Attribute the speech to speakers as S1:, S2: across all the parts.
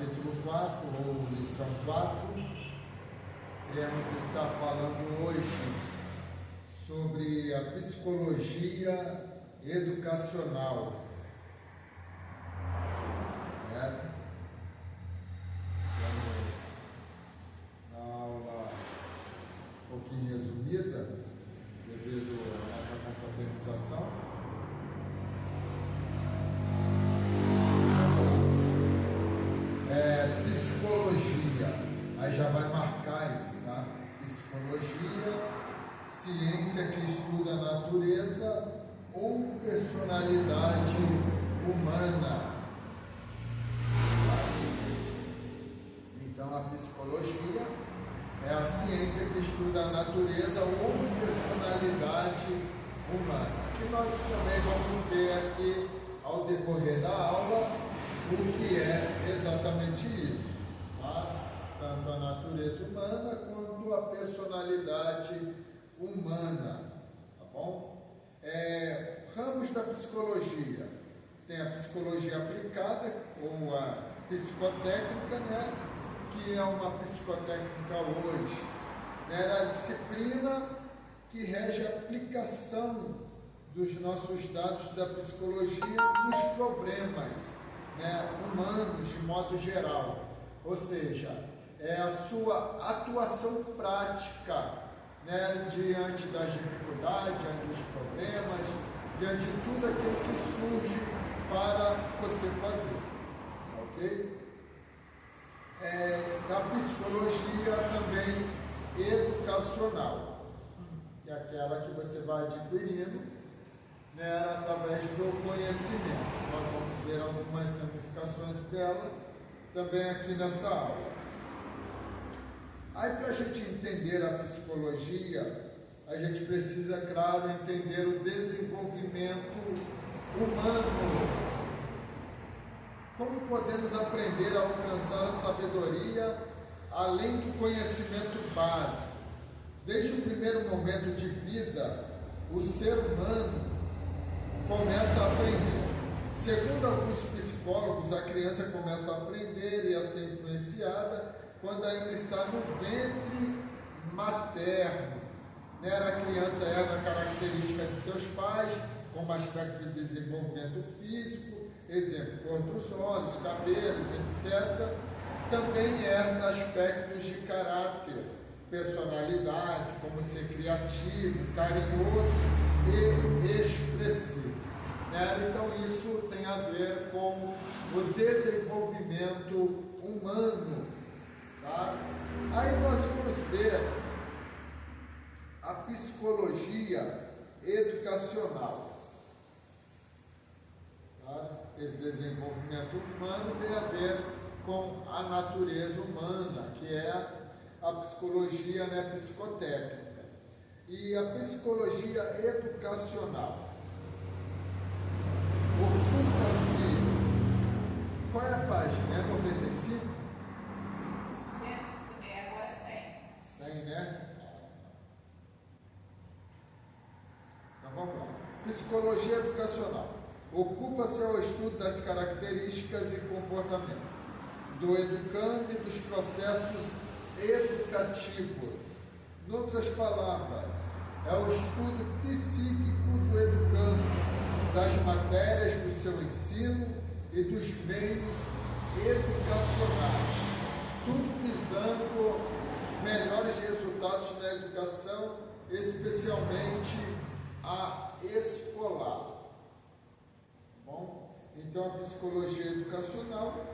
S1: capítulo 4, ou lição 4. Iremos estar falando hoje sobre a psicologia educacional. Vamos na aula um pouquinho resumida, devido à nossa confraternização. Psicologia, aí já vai marcar aí, tá? Psicologia, ciência que estuda a natureza ou personalidade humana. Então a psicologia é a ciência que estuda a natureza ou personalidade humana. Que nós também vamos ver aqui ao decorrer da aula o que é exatamente isso, tá? Tanto a natureza humana quanto a personalidade humana, tá bom? Ramos da psicologia: tem a psicologia aplicada ou a psicotécnica, né? Que é uma psicotécnica hoje, né? A disciplina que rege a aplicação dos nossos dados da psicologia nos problemas, né, humanos de modo geral, ou seja, é a sua atuação prática, né, diante das dificuldades, diante dos problemas, diante de tudo aquilo que surge para você fazer, ok? Da psicologia também educacional, que é aquela que você vai adquirindo, né, através do conhecimento. Nós vamos ver algumas ramificações dela também aqui nesta aula. Aí, para a gente entender a psicologia, a gente precisa, claro, entender o desenvolvimento humano. Como podemos aprender a alcançar a sabedoria além do conhecimento básico? Desde o primeiro momento de vida, o ser humano começa a aprender. Segundo alguns psicólogos, a criança começa a aprender e a ser influenciada quando ainda está no ventre materno, né? A criança herda a característica de seus pais, como aspecto de desenvolvimento físico, exemplo, cor dos olhos, cabelos, etc. Também herda aspectos de caráter, personalidade, como ser criativo, carinhoso e expressivo, né? Então isso tem a ver com o desenvolvimento humano, tá? Aí nós vamos ver a psicologia educacional, tá? Esse desenvolvimento humano tem a ver com a natureza humana, que é a psicologia, né, psicotécnica. E a psicologia educacional ocupa-se. Qual é a página? É 95?
S2: Agora é 100.
S1: 100, né? Então vamos lá. Psicologia educacional ocupa-se ao estudo das características e comportamento do educando e dos processos educativos. Em outras palavras, é o estudo psíquico do educando, das matérias do seu ensino e dos meios educacionais, tudo visando melhores resultados na educação, especialmente a escolar. Bom, então a psicologia educacional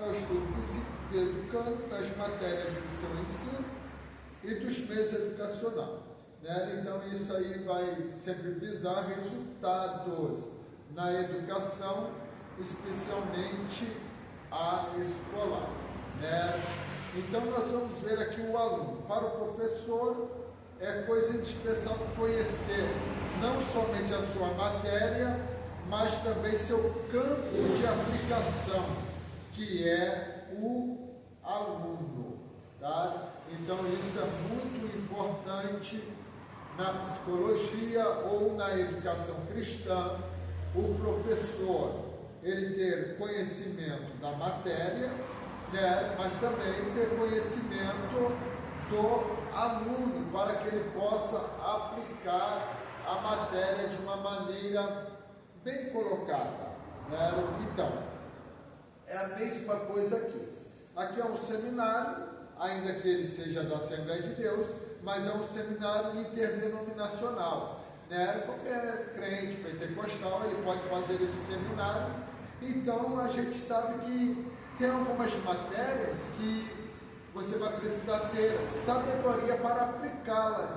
S1: é o estudo psíquico do educando, das matérias do seu ensino e dos meios educacionais, né? Então isso aí vai sempre visar resultados na educação, especialmente a escolar, né? Então nós vamos ver aqui o aluno. Para o professor é coisa indispensável conhecer não somente a sua matéria, mas também seu campo de aplicação, que é o aluno, tá? Então isso é muito importante na psicologia ou na educação cristã, o professor ele ter conhecimento da matéria né? Mas também ter conhecimento do aluno, para que ele possa aplicar a matéria de uma maneira bem colocada, né? Então, é a mesma coisa aqui. Aqui é um seminário, ainda que ele seja da Assembleia de Deus, mas é um seminário interdenominacional, né? Qualquer crente pentecostal, ele pode fazer esse seminário. Então, a gente sabe que tem algumas matérias que você vai precisar ter sabedoria para aplicá-las,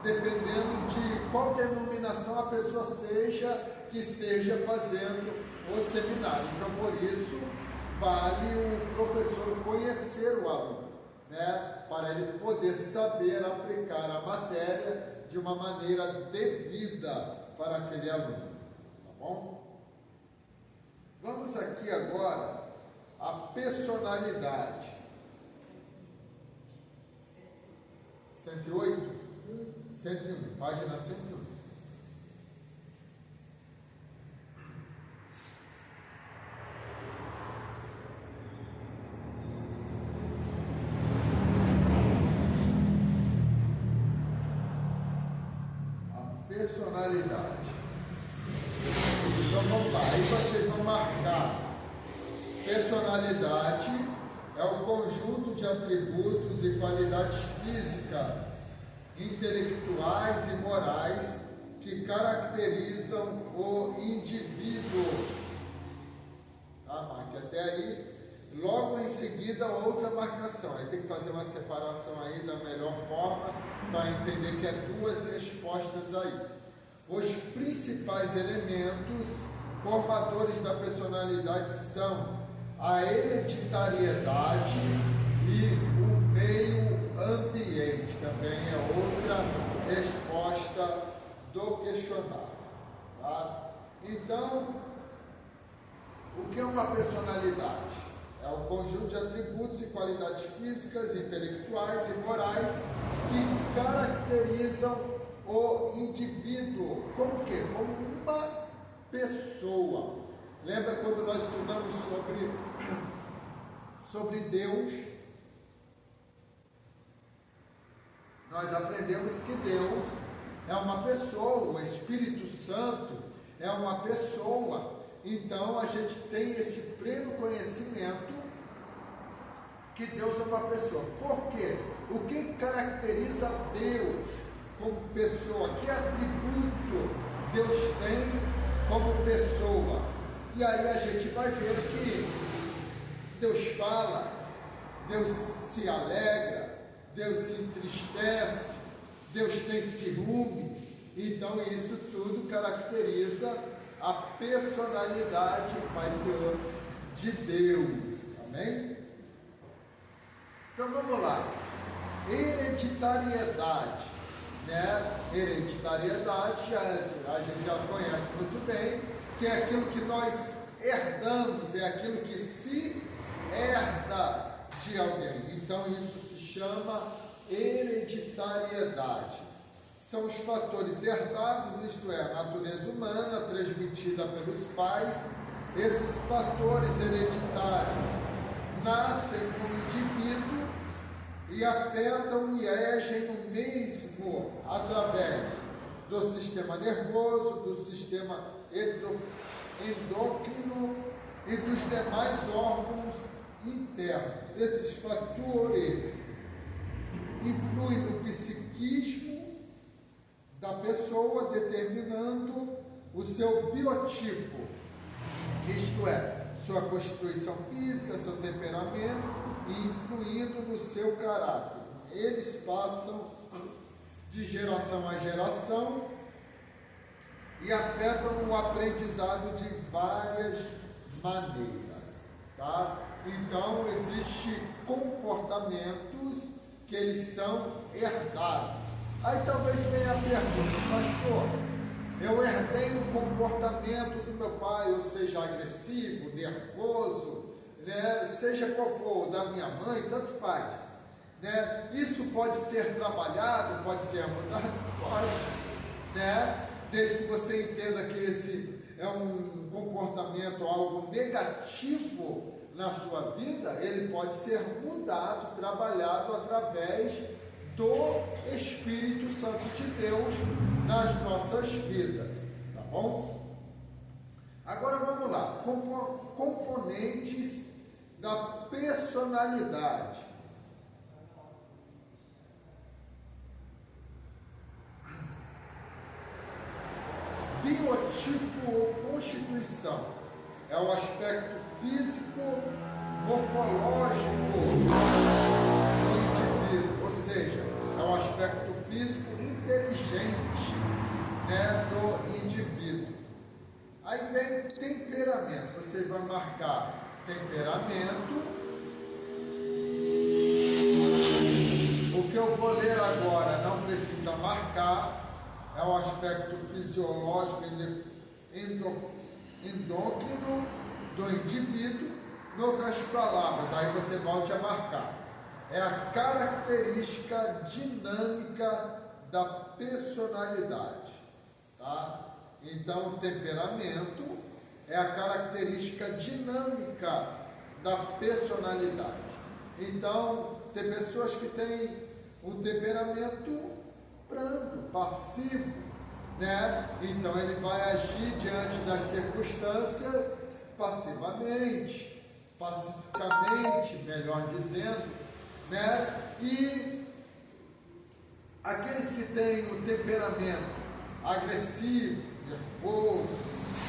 S1: dependendo de qual denominação a pessoa seja que esteja fazendo o seminário. Então, por isso, vale o professor conhecer o aluno, né? Para ele poder saber aplicar a matéria de uma maneira devida para aquele aluno, tá bom? Vamos aqui agora à personalidade. 108? 101, página 101. A personalidade. Então vamos lá, aí vocês vão marcar. Personalidade é o conjunto de atributos e qualidades físicas, intelectuais e morais que caracterizam o indivíduo. Tá, marque até aí. Logo em seguida, outra marcação. Aí tem que fazer uma separação aí da melhor forma para entender que é duas respostas aí. Os principais elementos formadores da personalidade são a hereditariedade e o meio ambiente. Também é outra resposta do questionário. Tá? Então, o que é uma personalidade? É o conjunto de atributos e qualidades físicas, intelectuais e morais que caracterizam o indivíduo. Como o quê? Como uma pessoa. Lembra quando nós estudamos sobre Deus? Nós aprendemos que Deus é uma pessoa, o Espírito Santo é uma pessoa. Então a gente tem esse pleno conhecimento que Deus é uma pessoa. Por quê? O que caracteriza Deus como pessoa? Que atributo Deus tem como pessoa? E aí a gente vai ver que Deus fala, Deus se alegra, Deus se entristece, Deus tem ciúme. Então isso tudo caracteriza a personalidade, Pai Senhor, de Deus. Amém? Então vamos lá. Hereditariedade, né? Hereditariedade a gente já conhece muito bem, que é aquilo que nós herdamos, é aquilo que se herda de alguém. Então isso se chama hereditariedade. São os fatores herdados, isto é, a natureza humana transmitida pelos pais. Esses fatores hereditários nascem no indivíduo e afetam e agem no mesmo através do sistema nervoso, do sistema endócrino e dos demais órgãos internos. Esses fatores influem no psiquismo da pessoa, determinando o seu biotipo, isto é, sua constituição física, seu temperamento, e influindo no seu caráter. Eles passam de geração a geração e afetam o aprendizado de várias maneiras, tá? Então, existem comportamentos que eles são herdados. Aí talvez venha a pergunta: pastor, eu herdei um comportamento do meu pai, ou seja, agressivo, nervoso, né? Seja qual for, da minha mãe, tanto faz, né? Isso pode ser trabalhado, pode ser mudado? Pode, né? Desde que você entenda que esse é um comportamento, algo negativo na sua vida, ele pode ser mudado, trabalhado através do Espírito Santo de Deus nas nossas vidas, tá bom? Agora vamos lá, componentes da personalidade. Biotipo ou constituição é o aspecto físico, morfológico do indivíduo, ou seja, é o aspecto físico inteligente, né, do indivíduo. Aí vem temperamento, você vai marcar temperamento. O que eu vou ler agora não precisa marcar, é o aspecto fisiológico endócrino do indivíduo. Em outras palavras, aí você volte a marcar, é a característica dinâmica da personalidade, tá? Então, o temperamento é a característica dinâmica da personalidade. Então, tem pessoas que têm um temperamento brando, passivo, né? Então, ele vai agir diante das circunstâncias passivamente, pacificamente, melhor dizendo, né? E aqueles que têm o temperamento agressivo, nervoso,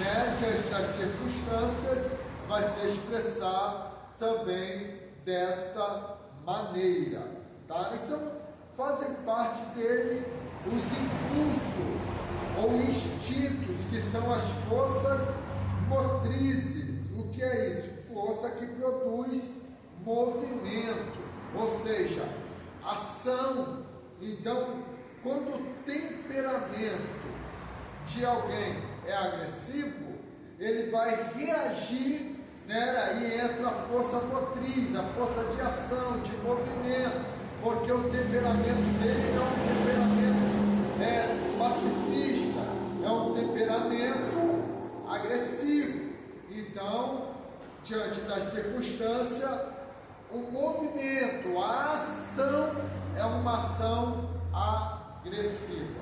S1: né, diante das circunstâncias, vai se expressar também desta maneira, tá? Então, fazem parte dele os impulsos ou instintos, que são as forças motrizes. O que é isso? Força que produz movimento, ou seja, ação. Então, quando o temperamento de alguém é agressivo, ele vai reagir, né? Aí entra a força motriz, a força de ação, de movimento, porque o temperamento dele é um temperamento pacifista, é um temperamento agressivo. Então, diante das circunstâncias, o movimento, a ação é uma ação agressiva,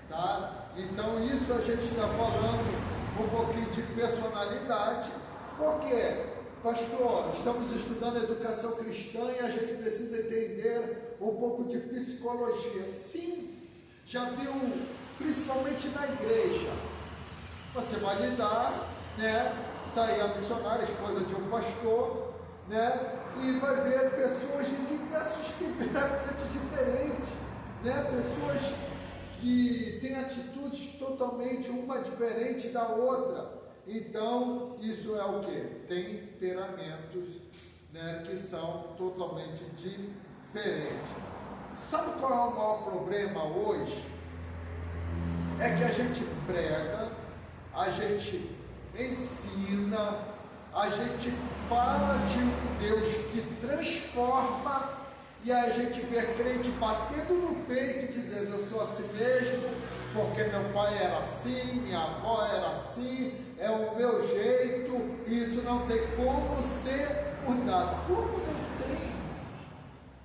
S1: tá? Então, isso a gente está falando um pouquinho de personalidade, porque, pastor, estamos estudando educação cristã e a gente precisa entender um pouco de psicologia. Sim, já viu, principalmente na igreja, você vai lidar, né? Está aí a missionária, esposa de um pastor, né? E vai ver pessoas de diversos temperamentos diferentes, né? Pessoas que têm atitudes totalmente uma diferente da outra. Então, isso é o que? Temperamentos, né, que são totalmente diferentes. Sabe qual é o maior problema hoje? É que a gente prega, a gente ensina, a gente fala de um Deus que transforma, e a gente vê crente batendo no peito, dizendo: eu sou assim mesmo, porque meu pai era assim, minha avó era assim, é o meu jeito, e isso não tem como ser mudado. Como não tem?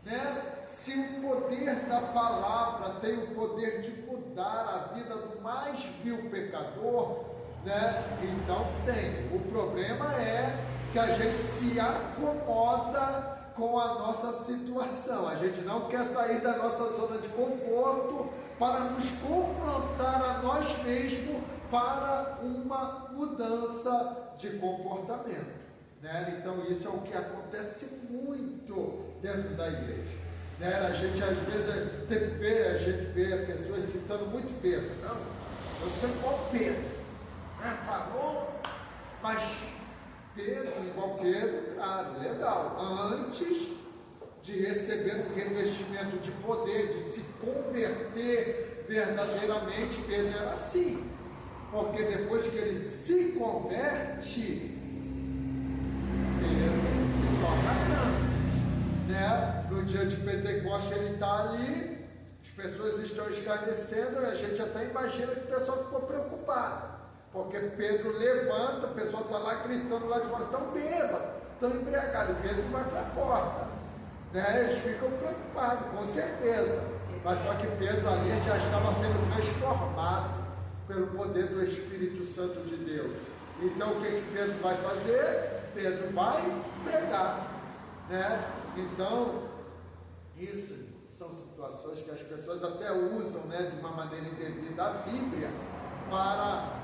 S1: Né? Se o poder da palavra tem o poder de mudar a vida do mais vil pecador, né? Então tem. O problema é que a gente se acomoda com a nossa situação. A gente não quer sair da nossa zona de conforto para nos confrontar a nós mesmos para uma mudança de comportamento, né? Então isso é o que acontece muito dentro da igreja, né? A gente às vezes a gente vê pessoas citando muito Pedro. Não, eu sou igual Pedro, né? Falou, mas Pedro, igual Pedro, claro, legal. Antes de receber um revestimento de poder, de se converter verdadeiramente, Pedro era assim. Porque depois que ele se converte, Pedro se torna grande, né? No dia de Pentecostes ele está ali, as pessoas estão escarnecendo, e a gente até imagina que o pessoal ficou preocupado. Porque Pedro levanta, o pessoal está lá gritando lá de fora: estão bêbados, estão embriagados. Pedro vai para a porta, né? Eles ficam preocupados, com certeza. Mas só que Pedro ali já estava sendo transformado pelo poder do Espírito Santo de Deus. Então o que Pedro vai fazer? Pedro vai pregar, né? Então, isso são situações que as pessoas até usam, né, de uma maneira indevida a Bíblia para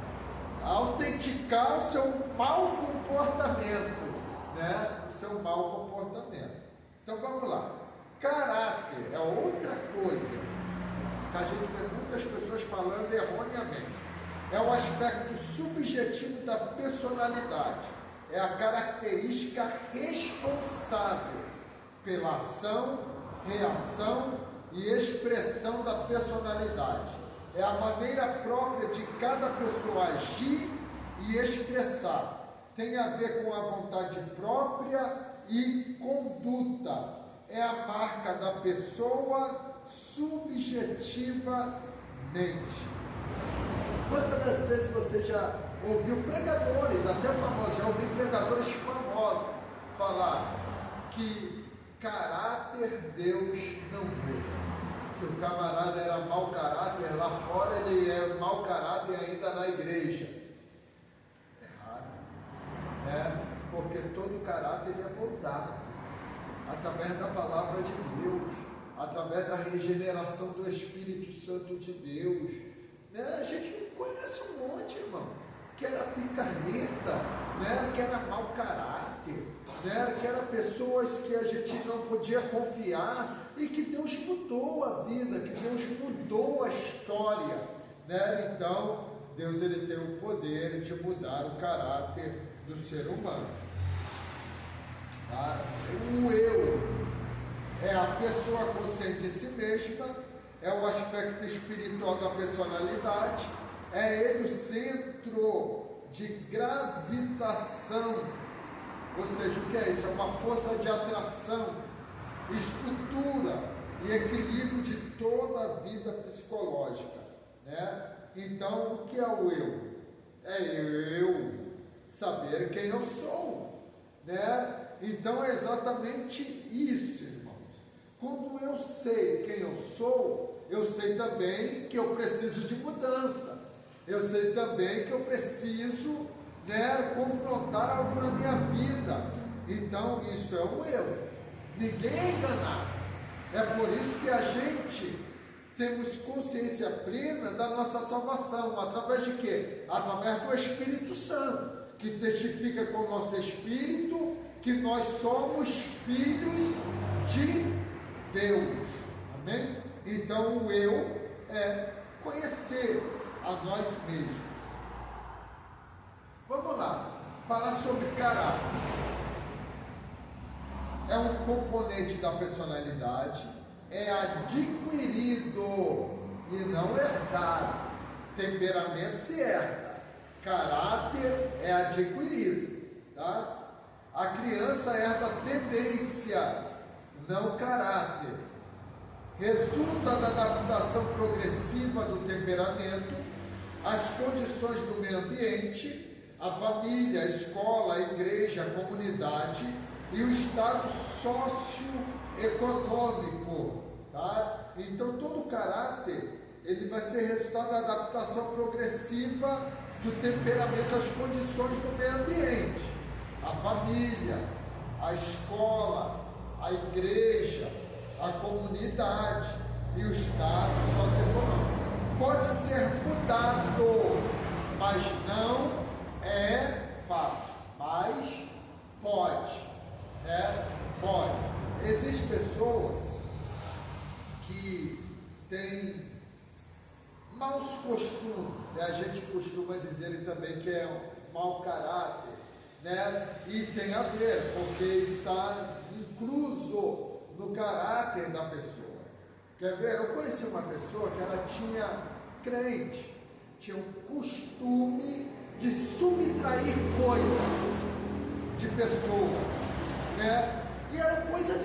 S1: autenticar o seu mau comportamento, né? O seu mau comportamento. Então vamos lá. Caráter é outra coisa que a gente vê muitas pessoas falando erroneamente. É o aspecto subjetivo da personalidade. É a característica responsável pela ação, reação e expressão da personalidade. É a maneira própria de cada pessoa agir e expressar. Tem a ver com a vontade própria e conduta. É a marca da pessoa subjetivamente. Quantas vezes você já ouviu pregadores, até famosos, já ouviu pregadores famosos falar que caráter Deus não muda. Se o camarada era mau caráter lá fora, ele é mau caráter ainda na igreja. Errado. Porque todo caráter é moldado através da palavra de Deus, através da regeneração do Espírito Santo de Deus. A gente conhece um monte, irmão, que era picareta, que era mau caráter, que eram pessoas que a gente não podia confiar e que Deus mudou a vida, que Deus mudou a história, Então, Deus ele tem o poder de mudar o caráter do ser humano. O eu é a pessoa consciente de si mesma, é o aspecto espiritual da personalidade, é ele o centro de gravitação, ou seja, o que é isso? É uma força de atração, estrutura e equilíbrio de toda a vida psicológica, Então, o que é o eu? É eu saber quem eu sou, Então, é exatamente isso, irmãos. Quando eu sei quem eu sou, eu sei também que eu preciso de mudança. Eu sei também que eu preciso, confrontar algo na minha vida. Então, isso é o eu. Ninguém é enganado. É por isso que a gente temos consciência plena da nossa salvação. Através de quê? Através do Espírito Santo, que testifica com o nosso espírito que nós somos filhos de Deus. Amém? Então, o eu é conhecer a nós mesmos. Vamos lá, falar sobre caráter. É um componente da personalidade, é adquirido e não herdado. Temperamento se herda, caráter é adquirido, tá? A criança herda tendências, não caráter. Resulta da adaptação progressiva do temperamento às condições do meio ambiente, a família, a escola, a igreja, a comunidade e o estado socioeconômico, tá? Então todo o caráter ele vai ser resultado da adaptação progressiva do temperamento às condições do meio ambiente, a família, a escola, a igreja, a comunidade e o estado socioeconômico. Pode ser mudado, mas não é fácil, mas pode, pode. Existem pessoas que têm maus costumes, a gente costuma dizer também que é um mau caráter, e tem a ver, porque está incluso no caráter da pessoa. Quer ver? Eu conheci uma pessoa que ela tinha crente, tinha um costume de subtrair coisas de pessoas, e eram coisas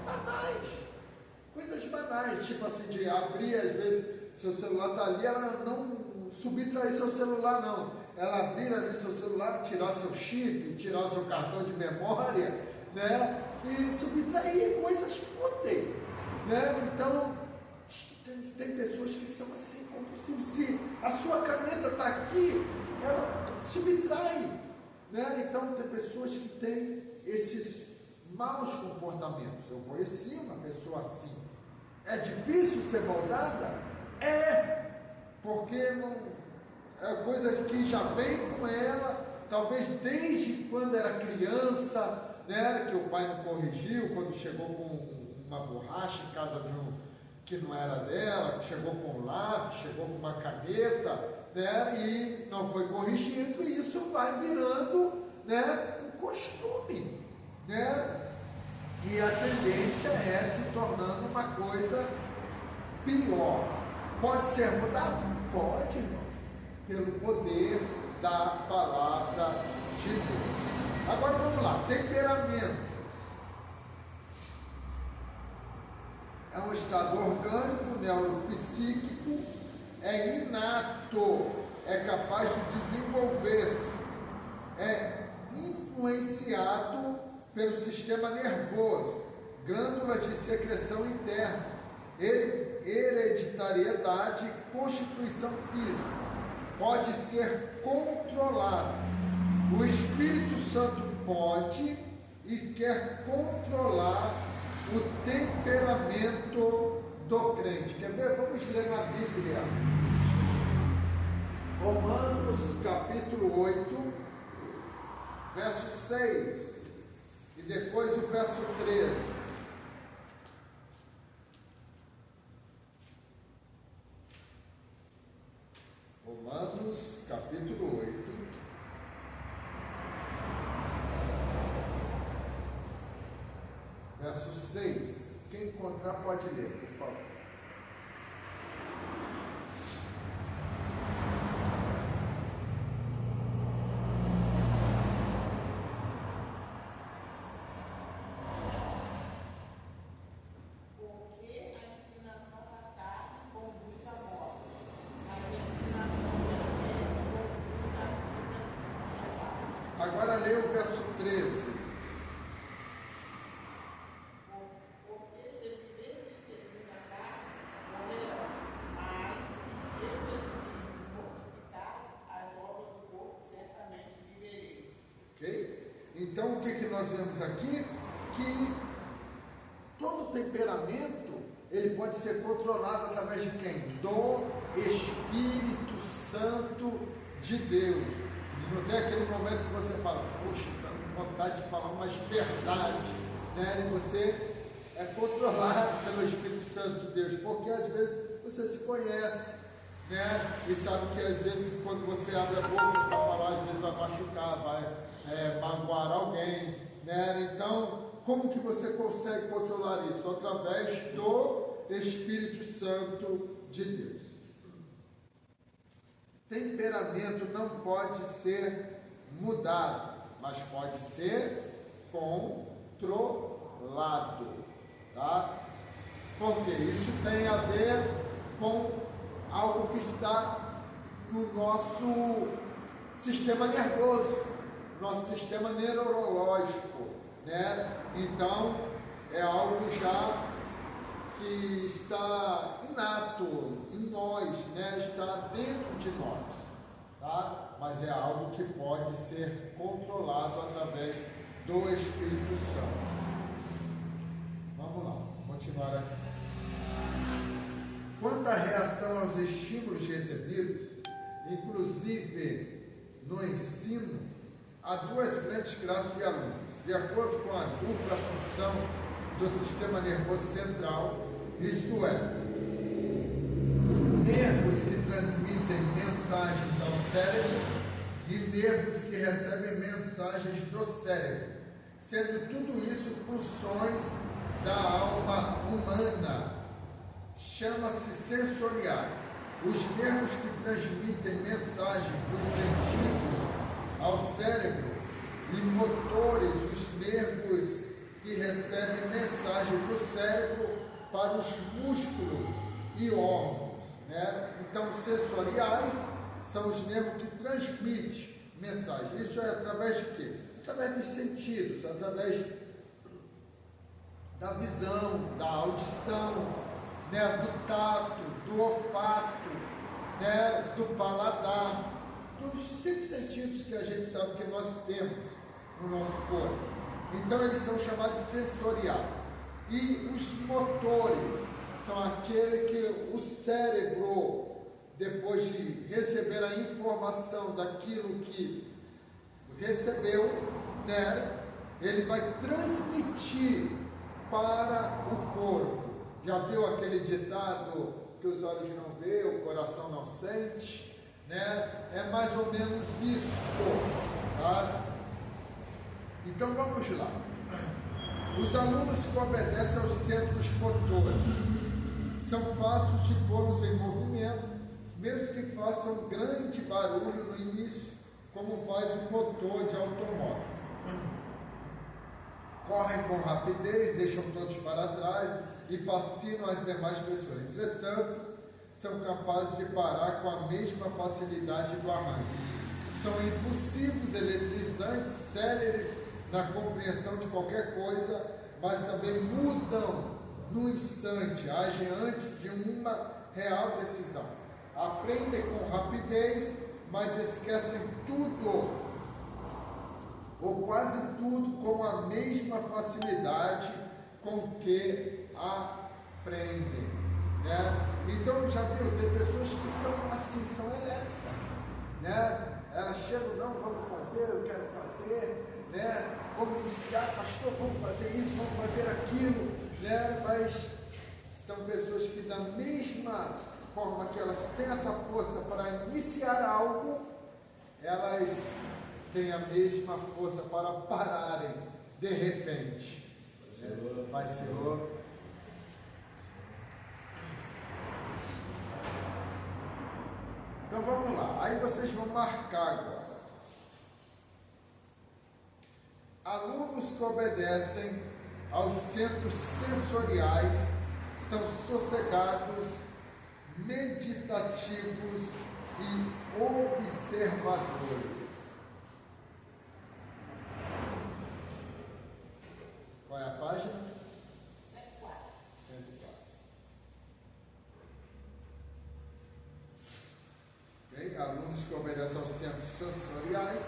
S1: banais, tipo assim, de abrir, às vezes, seu celular está ali, ela não subtrair seu celular, não. Ela abrir ali seu celular, tirar seu chip, tirar seu cartão de memória, né? E subtrair coisas fúteis, né? Então, tem pessoas que são assim, compulsivas. Se a sua caneta está aqui, ela subtrai, né? Então, tem pessoas que têm esses maus comportamentos. Eu conheci uma pessoa assim. É difícil ser moldada? É, porque não, é coisas que já vem com ela, talvez desde quando era criança, né? Que o pai não corrigiu, quando chegou com uma borracha em casa de um que não era dela, que chegou com um lápis, chegou com uma caneta, né? E não foi corrigido, e isso vai virando, né, um costume, né? E a tendência é se tornando uma coisa pior. Pode ser mudado? Pode, irmão, pelo poder da palavra de Deus. Agora vamos lá, temperamento. É um estado orgânico, neuropsíquico, é inato, é capaz de desenvolver-se, é influenciado pelo sistema nervoso, glândulas de secreção interna, hereditariedade e constituição física. Pode ser controlado. O Espírito Santo pode e quer controlar o temperamento do crente. Quer ver? Vamos ler na Bíblia. Romanos capítulo 8, verso 6. E depois o verso 13. Romanos capítulo 8. Verso 6. Quem encontrar pode ler, por favor.
S2: Porque a inclinação da carne conduz à morte, mas a inclinação do espírito conduz à vida.
S1: Agora lê o verso 13.
S2: Porque se viverdes segundo a carne, morrerão. Mas se pelo Espírito mortificardes as obras do corpo, certamente vivereis.
S1: Ok? Então o que nós vemos aqui? Que todo temperamento ele pode ser controlado através de quem? Do Espírito Santo de Deus. Não tem aquele momento que você fala, poxa, está com vontade de falar umas verdades, né? E você é controlado pelo Espírito Santo de Deus, porque às vezes você se conhece, né? E sabe que às vezes quando você abre a boca para falar, às vezes vai machucar, vai magoar alguém, né? Então, como que você consegue controlar isso? Através do Espírito Santo de Deus. Temperamento não pode ser mudado, mas pode ser controlado, tá? Porque isso tem a ver com algo que está no nosso sistema nervoso, nosso sistema neurológico, né? Então, é algo já que está inato em nós, né? Está dentro de nós, tá? Mas é algo que pode ser controlado através do Espírito Santo. Vamos lá, continuar aqui. Quanto à reação aos estímulos recebidos, inclusive no ensino, há duas grandes classes de alunos. De acordo com a dupla função do sistema nervoso central, isto é, nervos que transmitem mensagens ao cérebro e nervos que recebem mensagens do cérebro, sendo tudo isso funções da alma humana, chama-se sensoriais. Os nervos que transmitem mensagem dos sentidos ao cérebro e motores, os nervos que recebem mensagem do cérebro para os músculos e órgãos, né? Então, sensoriais são os nervos que transmitem mensagem. Isso é através de quê? Através dos sentidos, através da visão, da audição, né, do tato, do olfato, né, do paladar, dos 5 sentidos que a gente sabe que nós temos no nosso corpo. Então eles são chamados de sensoriais. E os motores são aquele que o cérebro, depois de receber a informação daquilo que recebeu, né, ele vai transmitir para o corpo. Já viu aquele ditado que os olhos não veem, o coração não sente? Né? É mais ou menos isso, tá? Então vamos lá. Os alunos que obedecem aos centros motores são fáceis de pô-los em movimento, mesmo que façam grande barulho no início, como faz um motor de automóvel. Correm com rapidez, deixam todos para trás e fascinam as demais pessoas. Entretanto, são capazes de parar com a mesma facilidade do arranque. São impulsivos, eletrizantes, céleres na compreensão de qualquer coisa, mas também mudam no instante, agem antes de uma real decisão. Aprendem com rapidez, mas esquecem tudo, ou quase tudo, com a mesma facilidade com que aprendem, né? Então, já viu, tem pessoas que são assim, são elétricas, né? Elas chegam, não, vamos fazer, eu quero fazer, né? Vamos iniciar, pastor, vamos fazer isso, vamos fazer aquilo, né? Mas são pessoas que, da mesma forma que elas têm essa força para iniciar algo, elas têm a mesma força para pararem de repente. Vai, Senhor. Então vamos lá, aí vocês vão marcar agora. Alunos que obedecem aos centros sensoriais são sossegados, meditativos e observadores. Qual é a página? 104. 104. Okay? Alunos que obedecem aos centros sensoriais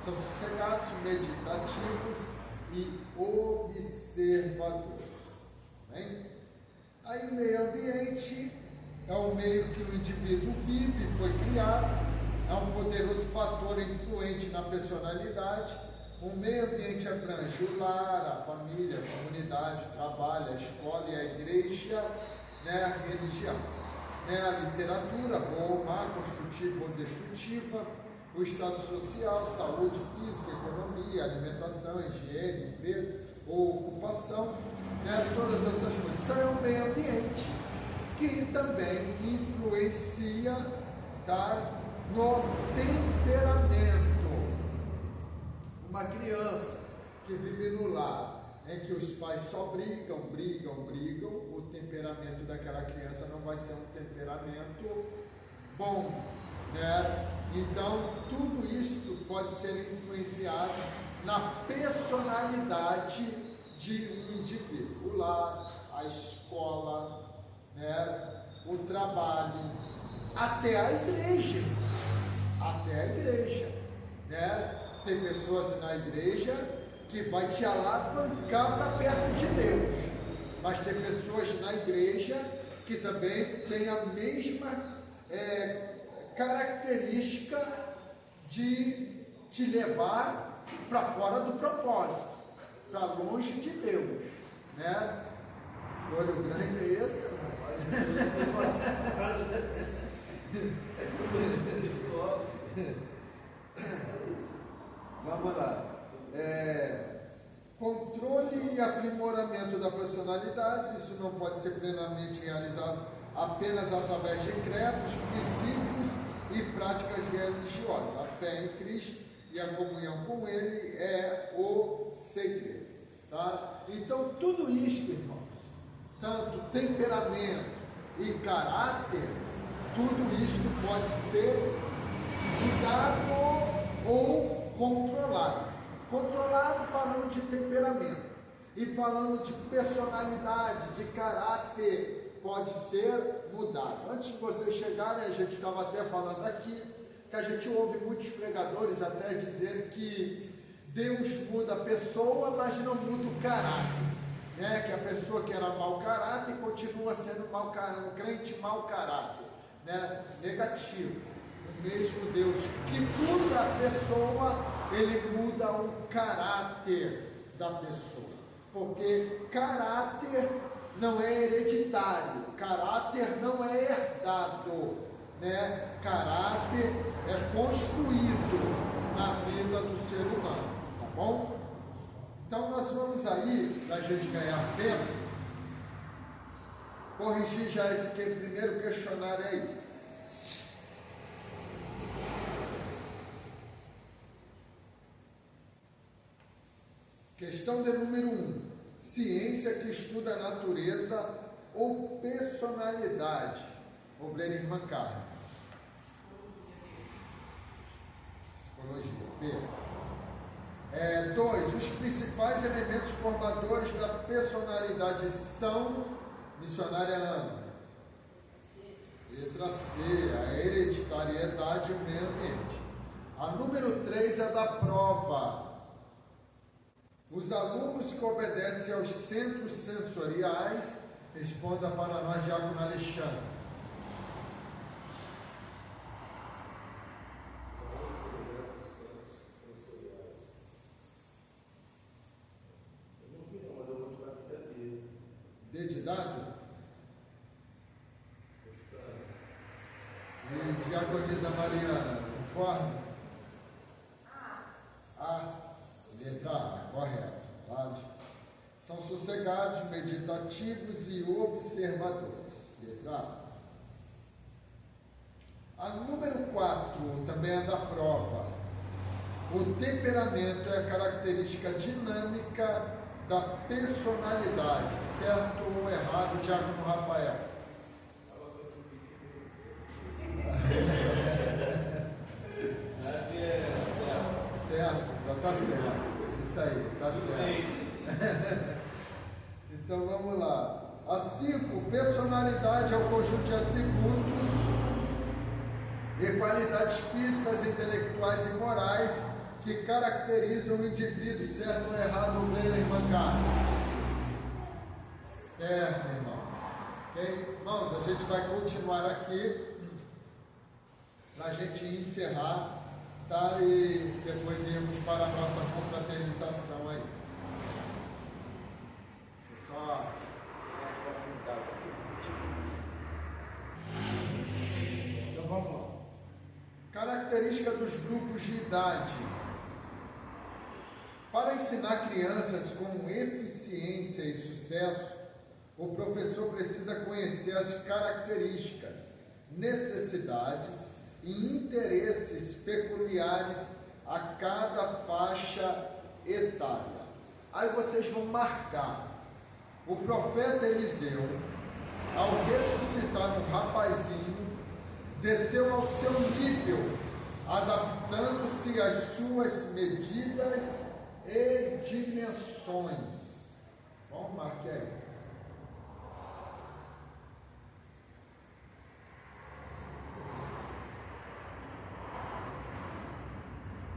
S1: são sossegados, meditativos e observadores. Bem? Aí o meio ambiente é o meio que o indivíduo vive e foi criado, é um poderoso fator influente na personalidade. O meio ambiente abrange o lar, a família, a comunidade, o trabalho, a escola e a igreja, né, a religião. Né, a literatura, boa ou má, construtiva ou destrutiva, o estado social, saúde física, economia, alimentação, higiene, emprego ou ocupação, né, todas essas coisas. Isso é o meio ambiente que também influencia, tá, no temperamento. Uma criança que vive no lar em que os pais só brigam, o temperamento daquela criança não vai ser um temperamento bom, né? Então, tudo isso pode ser influenciado na personalidade de um indivíduo. O lar, a escola, né? O trabalho, até a igreja, né? Tem pessoas na igreja que vai te alavancar para perto de Deus, mas tem pessoas na igreja que também tem a mesma característica de te levar para fora do propósito, para longe de Deus, né? Olho grande é esse, vamos lá. Controle e aprimoramento da personalidade, isso não pode ser plenamente realizado apenas através de credos, princípios e práticas religiosas. A fé em Cristo e a comunhão com Ele é o segredo, tá? Então, tudo isto, irmãos, tanto temperamento e caráter, tudo isto pode ser Controlado falando de temperamento e falando de personalidade, de caráter, pode ser mudado. Antes de vocês chegarem, a gente estava até falando aqui, que a gente ouve muitos pregadores até dizer que Deus muda a pessoa, mas não muda o caráter. Né? Que a pessoa que era mau caráter continua sendo mau caráter, um crente mau caráter, né? Negativo. O mesmo Deus que muda a pessoa, ele muda o caráter da pessoa. Porque caráter não é hereditário, caráter não é herdado, né? Caráter é construído na vida do ser humano, tá bom? Então nós vamos aí, para a gente ganhar tempo, corrigir já esse primeiro questionário aí. Questão de número 1. Ciência que estuda a natureza ou personalidade? Obler Mancar. Psicologia. B. 2. Os principais elementos formadores da personalidade são missionária Ana. Letra C. A hereditariedade e o meio ambiente. A número 3 é da prova. Os alunos que obedecem aos centros sensoriais, responda para nós, Diácono Alexandre. D de dado? E Diaconisa Mariana, concorda? A. Letra A, correto. Tá? São sossegados, meditativos e observadores. Letra A. A número 4 também é da prova. O temperamento é a característica dinâmica da personalidade. Certo ou errado, Diácono Rafael? Certo, já está certo. Isso aí, está certo. Então vamos lá. A 5, personalidade é o conjunto de atributos e qualidades físicas, intelectuais e morais que caracterizam o indivíduo. Certo ou errado, Obler Mancar? Certo, irmãos. Ok? Irmãos, a gente vai continuar aqui para a gente encerrar, tá? E depois irmos para a nossa confraternização aí. Deixa eu só... Então vamos lá. Característica dos grupos de idade. Para ensinar crianças com eficiência e sucesso, o professor precisa conhecer as características, necessidades e interesses peculiares a cada faixa etária. Aí vocês vão marcar. O profeta Eliseu, ao ressuscitar um rapazinho, desceu ao seu nível, adaptando-se às suas medidas e dimensões. Vamos marcar aí.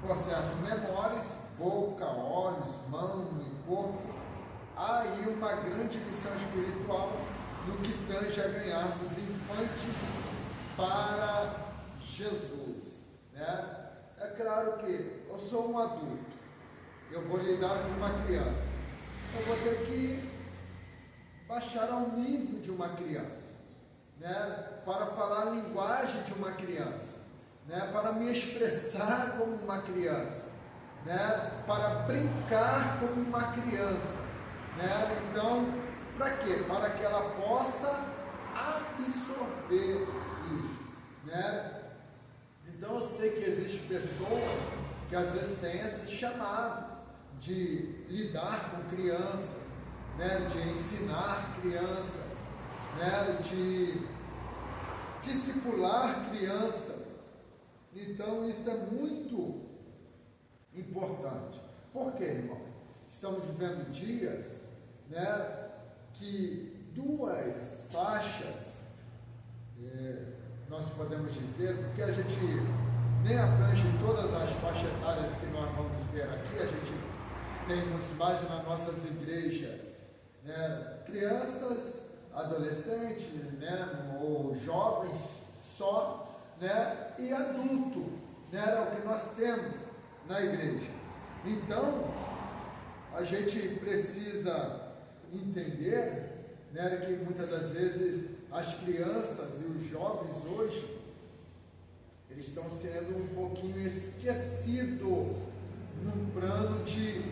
S1: Por certo, menores, boca, olhos, mão e corpo, há aí uma grande lição espiritual no que tange a ganhar dos infantes para Jesus, né? É claro que eu sou um adulto, eu vou lidar com uma criança, eu vou ter que baixar ao nível de uma criança, né? Para falar a linguagem de uma criança, né? Para me expressar como uma criança, né? Para brincar como uma criança, né? Então, para quê? Para que ela possa absorver isso, né? Então eu sei que existem pessoas que às vezes têm esse chamado de lidar com crianças, né? De ensinar crianças, né? De discipular crianças. Então isso é muito importante. Por quê, irmão? Estamos vivendo dias, né, que duas faixas, nós podemos dizer, porque a gente nem abrange todas as faixas etárias que nós vamos ver aqui, a gente temos mais nas nossas igrejas, né, crianças, adolescentes, né, ou jovens só, né, e adulto, né, é o que nós temos na igreja. Então, a gente precisa entender, né, que muitas das vezes as crianças e os jovens hoje, eles estão sendo um pouquinho esquecidos num plano de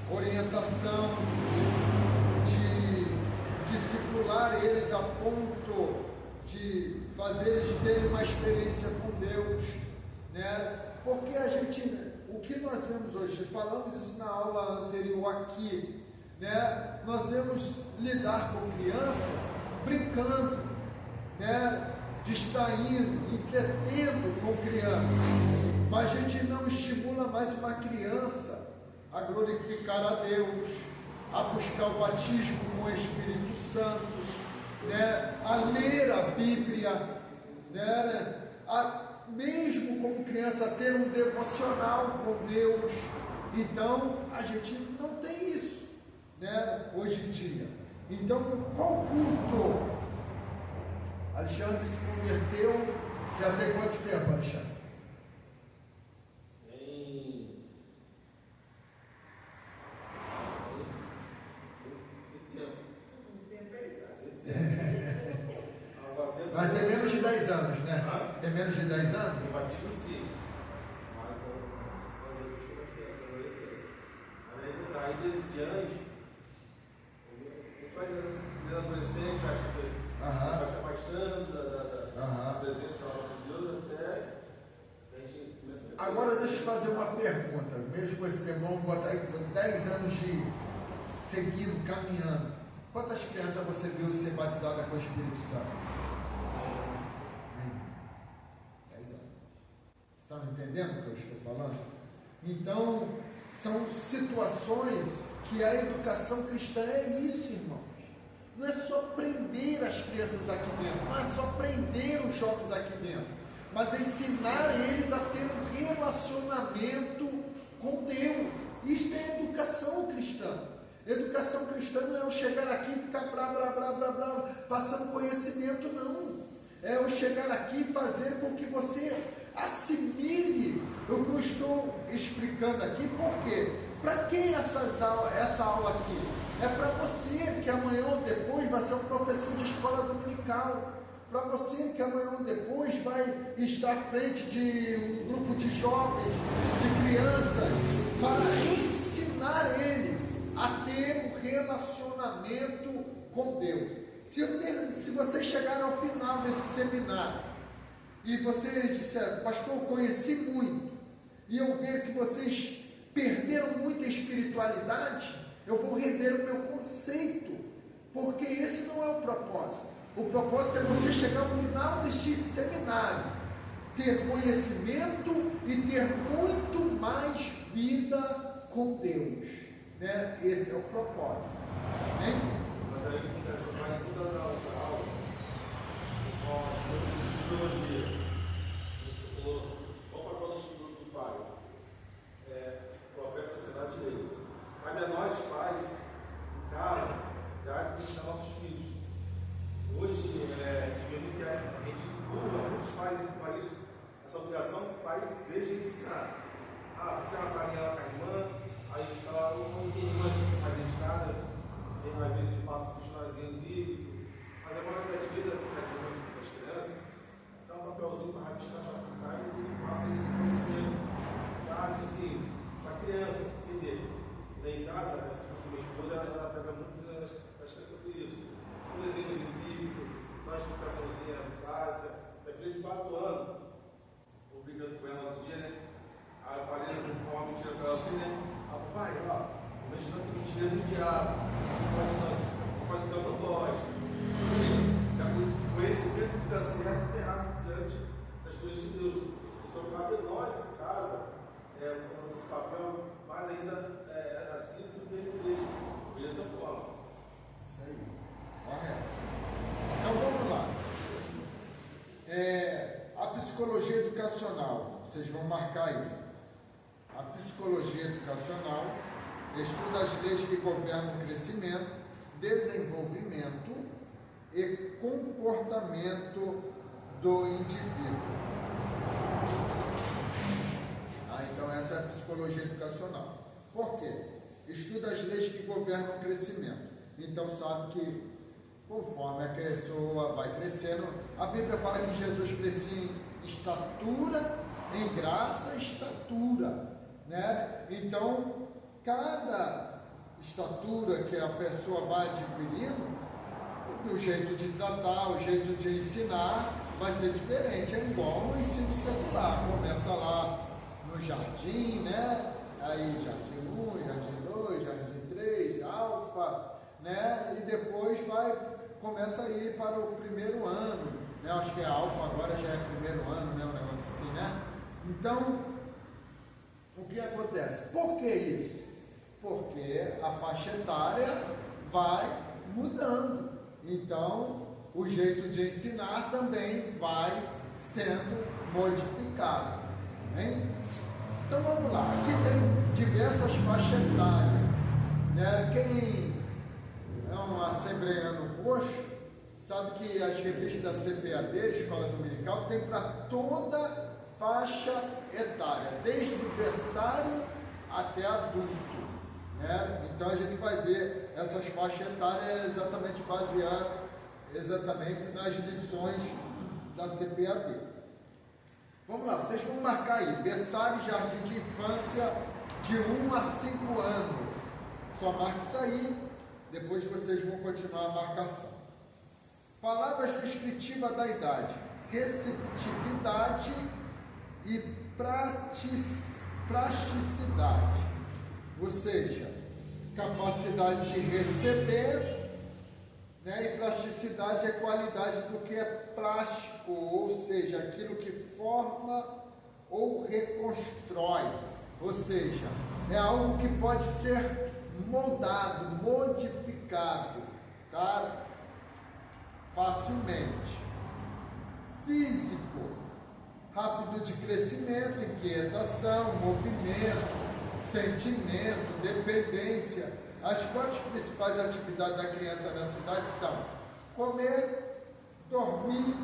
S1: orientação, de discipular eles a ponto de fazer eles terem uma experiência com Deus, né? Porque o que nós vemos hoje, falamos isso na aula anterior aqui, né? Nós vemos lidar com crianças brincando, né? Distraindo, entretendo com crianças, mas a gente não estimula mais uma criança a glorificar a Deus, a buscar o batismo com o Espírito Santo, né? A ler a Bíblia, né? Mesmo como criança ter um devocional com Deus. Então a gente não tem isso, né, hoje em dia. Então, qual culto? Alexandre se converteu, já tem quanto tempo, Alexandre? Mas tem menos de 10 anos, né? Tem menos de 10 anos?
S3: Eu batismo sim. Mas são Jesus que nós temos na adolescência. Mas aí desde diante, a gente vai vendo adolescente, acha que vai se afastando da presença da palavra de Deus até a gente começa a...
S1: Agora deixa eu fazer uma pergunta, mesmo com esse tempo, vamos botar aí 10 anos de seguindo, caminhando. Quantas crianças você viu ser batizadas com o Espírito Santo? 10 anos. Estão entendendo o que eu estou falando? Então, são situações que a educação cristã é isso, irmãos. Não é só prender as crianças aqui dentro, não é só prender os jovens aqui dentro, mas é ensinar eles a ter um relacionamento com Deus. Isto é educação cristã. Educação cristã não é eu chegar aqui e ficar bravo, passando conhecimento, não. É eu chegar aqui e fazer com que você assimile o que eu estou explicando aqui. Por quê? Para quem essa aula aqui? É para você que amanhã ou depois vai ser um professor de escola dominical. Para você que amanhã ou depois vai estar à frente de um grupo de jovens, de crianças, para ensinar eles a ter um relacionamento com Deus. Se vocês chegarem ao final desse seminário e vocês disserem, pastor, eu conheci muito, e eu ver que vocês perderam muita espiritualidade, eu vou rever o meu conceito, porque esse não é o propósito. O propósito é você chegar ao final deste seminário, ter conhecimento e ter muito mais vida com Deus, né? Esse é o propósito. Amém?
S3: Mas aí que vai toda a aula, nós teologia. Você falou, qual o propósito do estudo do pai? Profeta, sociedade e lei. Cabe a nós, pais, em casa, já ensinar nossos filhos. Hoje, mesmo que a gente empurra muitos pais para isso, essa obrigação do pai desde ensinar. Fica na salinha lá com a irmã, aí fica lá, não tem irmã mais dedicada, às vezes passa um questionáriozinho bíblico, mas a maioria das vezes, as crianças, dá um papelzinho para rabiscar para cá e passa esse conhecimento básico, assim, para a criança entender. Daí em casa, minha esposa, ela pega muito nas questões sobre isso. Um desenho bíblico, uma explicaçãozinha básica. Minha filha de 4 anos, eu brigando com ela outro dia, né? Aí eu falei uma mentira para ela assim, né? Pai, o mexendo com mentira do diabo. Você pode usar o propósito. Já conhecimento que dá certo e errado diante das coisas de Deus. Então cabe a nós em casa, esse papel, mais ainda
S1: vocês vão marcar aí. A psicologia educacional estuda as leis que governam o crescimento, desenvolvimento e comportamento do indivíduo. Então essa é a psicologia educacional. Por quê? Estuda as leis que governam o crescimento. Então sabe que conforme a pessoa vai crescendo, a Bíblia fala que Jesus crescia em estatura, em graça e estatura, né? Então, cada estatura que a pessoa vai adquirindo, o jeito de tratar, o jeito de ensinar vai ser diferente. É igual no ensino secular. Começa lá no jardim, né? Aí jardim 1, jardim 2, jardim 3, alfa, né? E depois começa a ir para o primeiro ano, né? Acho que é alfa, agora já é primeiro ano, né? Um negócio assim, né? Então, o que acontece? Por que isso? Porque a faixa etária vai mudando. Então, o jeito de ensinar também vai sendo modificado. Hein? Então vamos lá, aqui tem diversas faixas etárias, né? Quem é um assembleiano roxo sabe que as revistas da CPAD, Escola Dominical, tem para toda faixa etária, desde o berçário até adulto, né? Então a gente vai ver essas faixas etárias exatamente baseadas nas lições da CPAD. Vamos lá, vocês vão marcar aí, berçário, jardim de infância, de 1 a 5 anos. Só marque isso aí, depois vocês vão continuar a marcação. Palavras descritivas da idade: receptividade e plasticidade. Ou seja, capacidade de receber, né? E plasticidade é qualidade do que é plástico, ou seja, aquilo que forma ou reconstrói, ou seja, é algo que pode ser moldado, modificado, tá? Facilmente. Físico, rápido de crescimento, inquietação, movimento, sentimento, dependência. As 4 principais atividades da criança nessa idade são comer, dormir,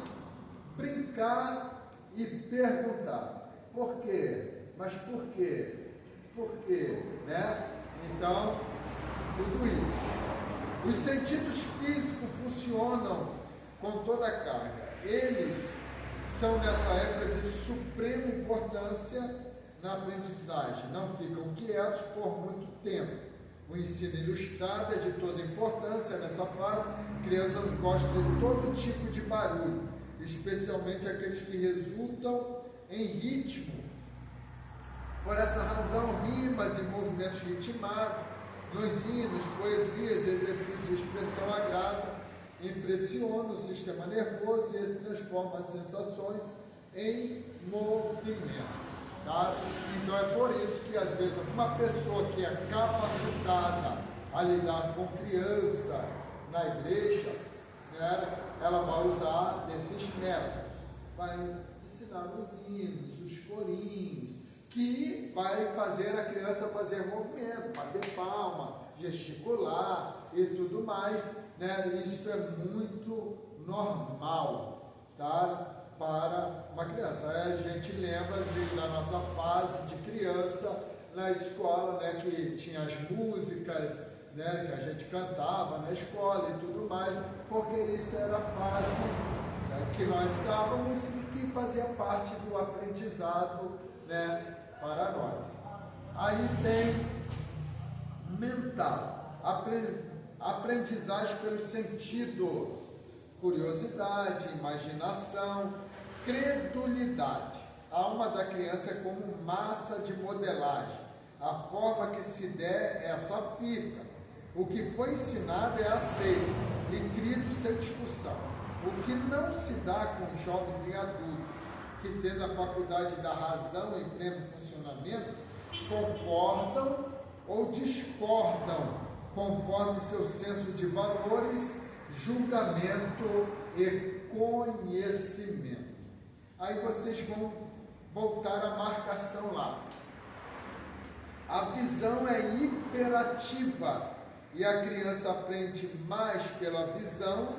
S1: brincar e perguntar. Por quê? Mas por quê? Por quê? Né? Então, tudo isso. Os sentidos físicos funcionam com toda a carga. Eles são nessa época de suprema importância na aprendizagem. Não ficam quietos por muito tempo. O ensino ilustrado é de toda importância nessa fase. Crianças gostam de todo tipo de barulho, especialmente aqueles que resultam em ritmo. Por essa razão, rimas e movimentos ritmados nos hinos, poesias, exercícios de expressão agradam, impressionam o sistema nervoso e se transforma as sensações em movimento. Tá? Então é por isso que às vezes uma pessoa que é capacitada a lidar com criança na igreja, né, ela vai usar desses métodos, vai ensinar os hinos, os corinhos, que vai fazer a criança fazer movimento, bater palma, gesticular e tudo mais, né? Isso é muito normal, tá? Para uma criança. Aí a gente lembra da nossa fase de criança na escola, né, que tinha as músicas, né, que a gente cantava na escola e tudo mais, porque isso era a fase, né, que nós estávamos e que fazia parte do aprendizado, né, para nós. Aí tem mental, aprendizagem pelos sentidos, curiosidade, imaginação, credulidade. A alma da criança é como massa de modelagem. A forma que se der é essa fita. O que foi ensinado é aceito e crido sem discussão. O que não se dá com jovens e adultos, que tendo a faculdade da razão em pleno funcionamento, concordam ou discordam, conforme seu senso de valores, julgamento e conhecimento. Aí vocês vão voltar à marcação lá. A visão é imperativa e a criança aprende mais pela visão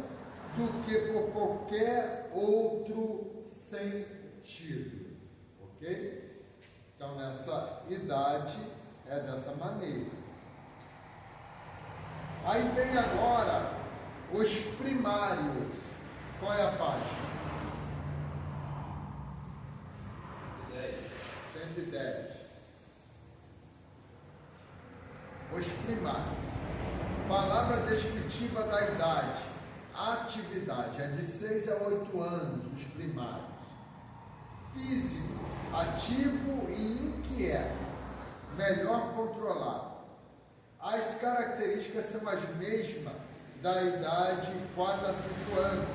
S1: do que por qualquer outro sentido, ok? Então, nessa idade é dessa maneira. Aí vem agora os primários. Qual é a página? 110. Os primários. Palavra descritiva da idade. Atividade. É de 6 a 8 anos, os primários. Físico. Ativo e inquieto. Melhor controlado. As características são as mesmas da idade 4 a 5 anos,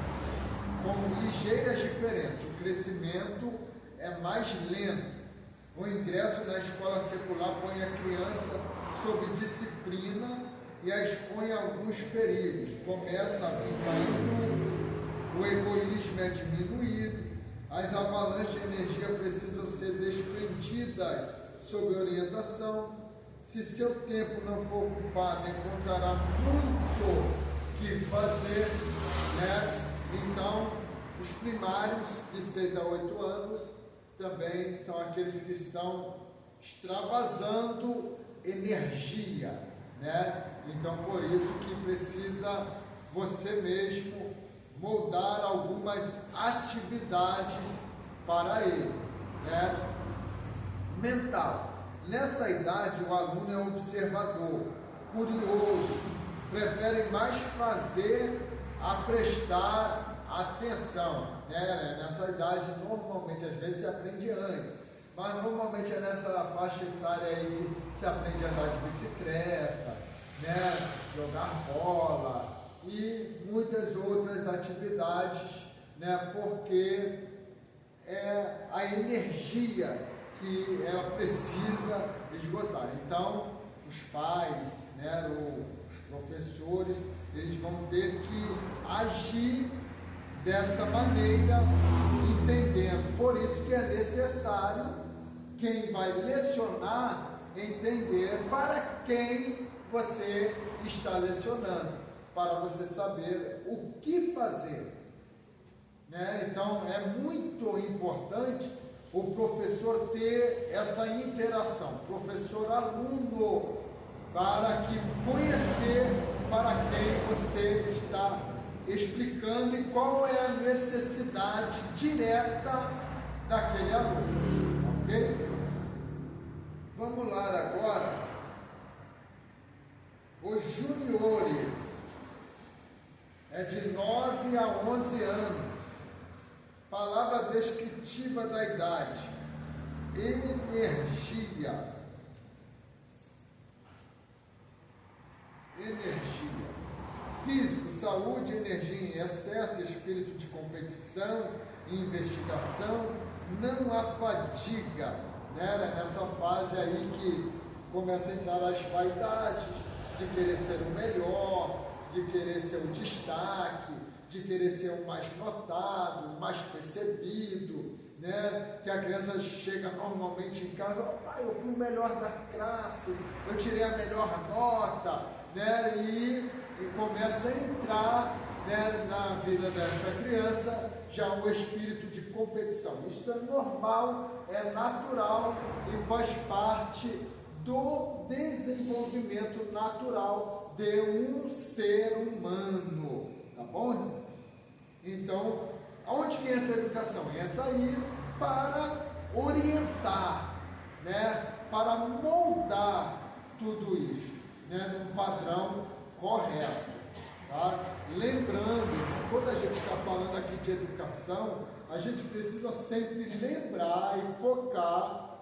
S1: com ligeiras diferenças. O crescimento é mais lento. O ingresso na escola secular põe a criança sob disciplina e a expõe a alguns perigos. Começa a vir caindo, o egoísmo é diminuído, as avalanches de energia precisam ser desprendidas sob orientação. Se seu tempo não for ocupado, encontrará muito que fazer, né? Então, os primários de 6 a 8 anos também são aqueles que estão extravasando energia, né? Então, por isso que precisa você mesmo moldar algumas atividades para ele, né? Mental. Nessa idade, o aluno é observador, curioso, prefere mais fazer a prestar atenção, né? Nessa idade, normalmente, às vezes se aprende antes, mas normalmente é nessa faixa etária aí que se aprende a andar de bicicleta, né? Jogar bola e muitas outras atividades, né? Porque é a energia que ela precisa esgotar. Então, os pais, né, os professores, eles vão ter que agir desta maneira, entendendo. Por isso que é necessário quem vai lecionar entender para quem você está lecionando, para você saber o que fazer, né? Então, é muito importante o professor ter essa interação, professor-aluno, para que conhecer para quem você está explicando e qual é a necessidade direta daquele aluno, ok? Vamos lá agora, os juniores, é de 9 a 11 anos. Palavra descritiva da idade. Energia. Energia. Físico, saúde, energia em excesso, espírito de competição e investigação. Não há fadiga, né? Nessa fase aí que começa a entrar as vaidades, de querer ser o melhor, de querer ser o destaque, de querer ser o mais notado, o mais percebido, né? Que a criança chega normalmente em casa, pai, eu fui o melhor da classe, eu tirei a melhor nota, né? E começa a entrar, né, na vida desta criança já o espírito de competição. Isso é normal, é natural e faz parte do desenvolvimento natural de um ser humano. Tá bom? Então, aonde que entra a educação? Entra aí para orientar, né? Para moldar tudo isso, né? Num padrão correto, tá? Lembrando, quando a gente está falando aqui de educação, a gente precisa sempre lembrar e focar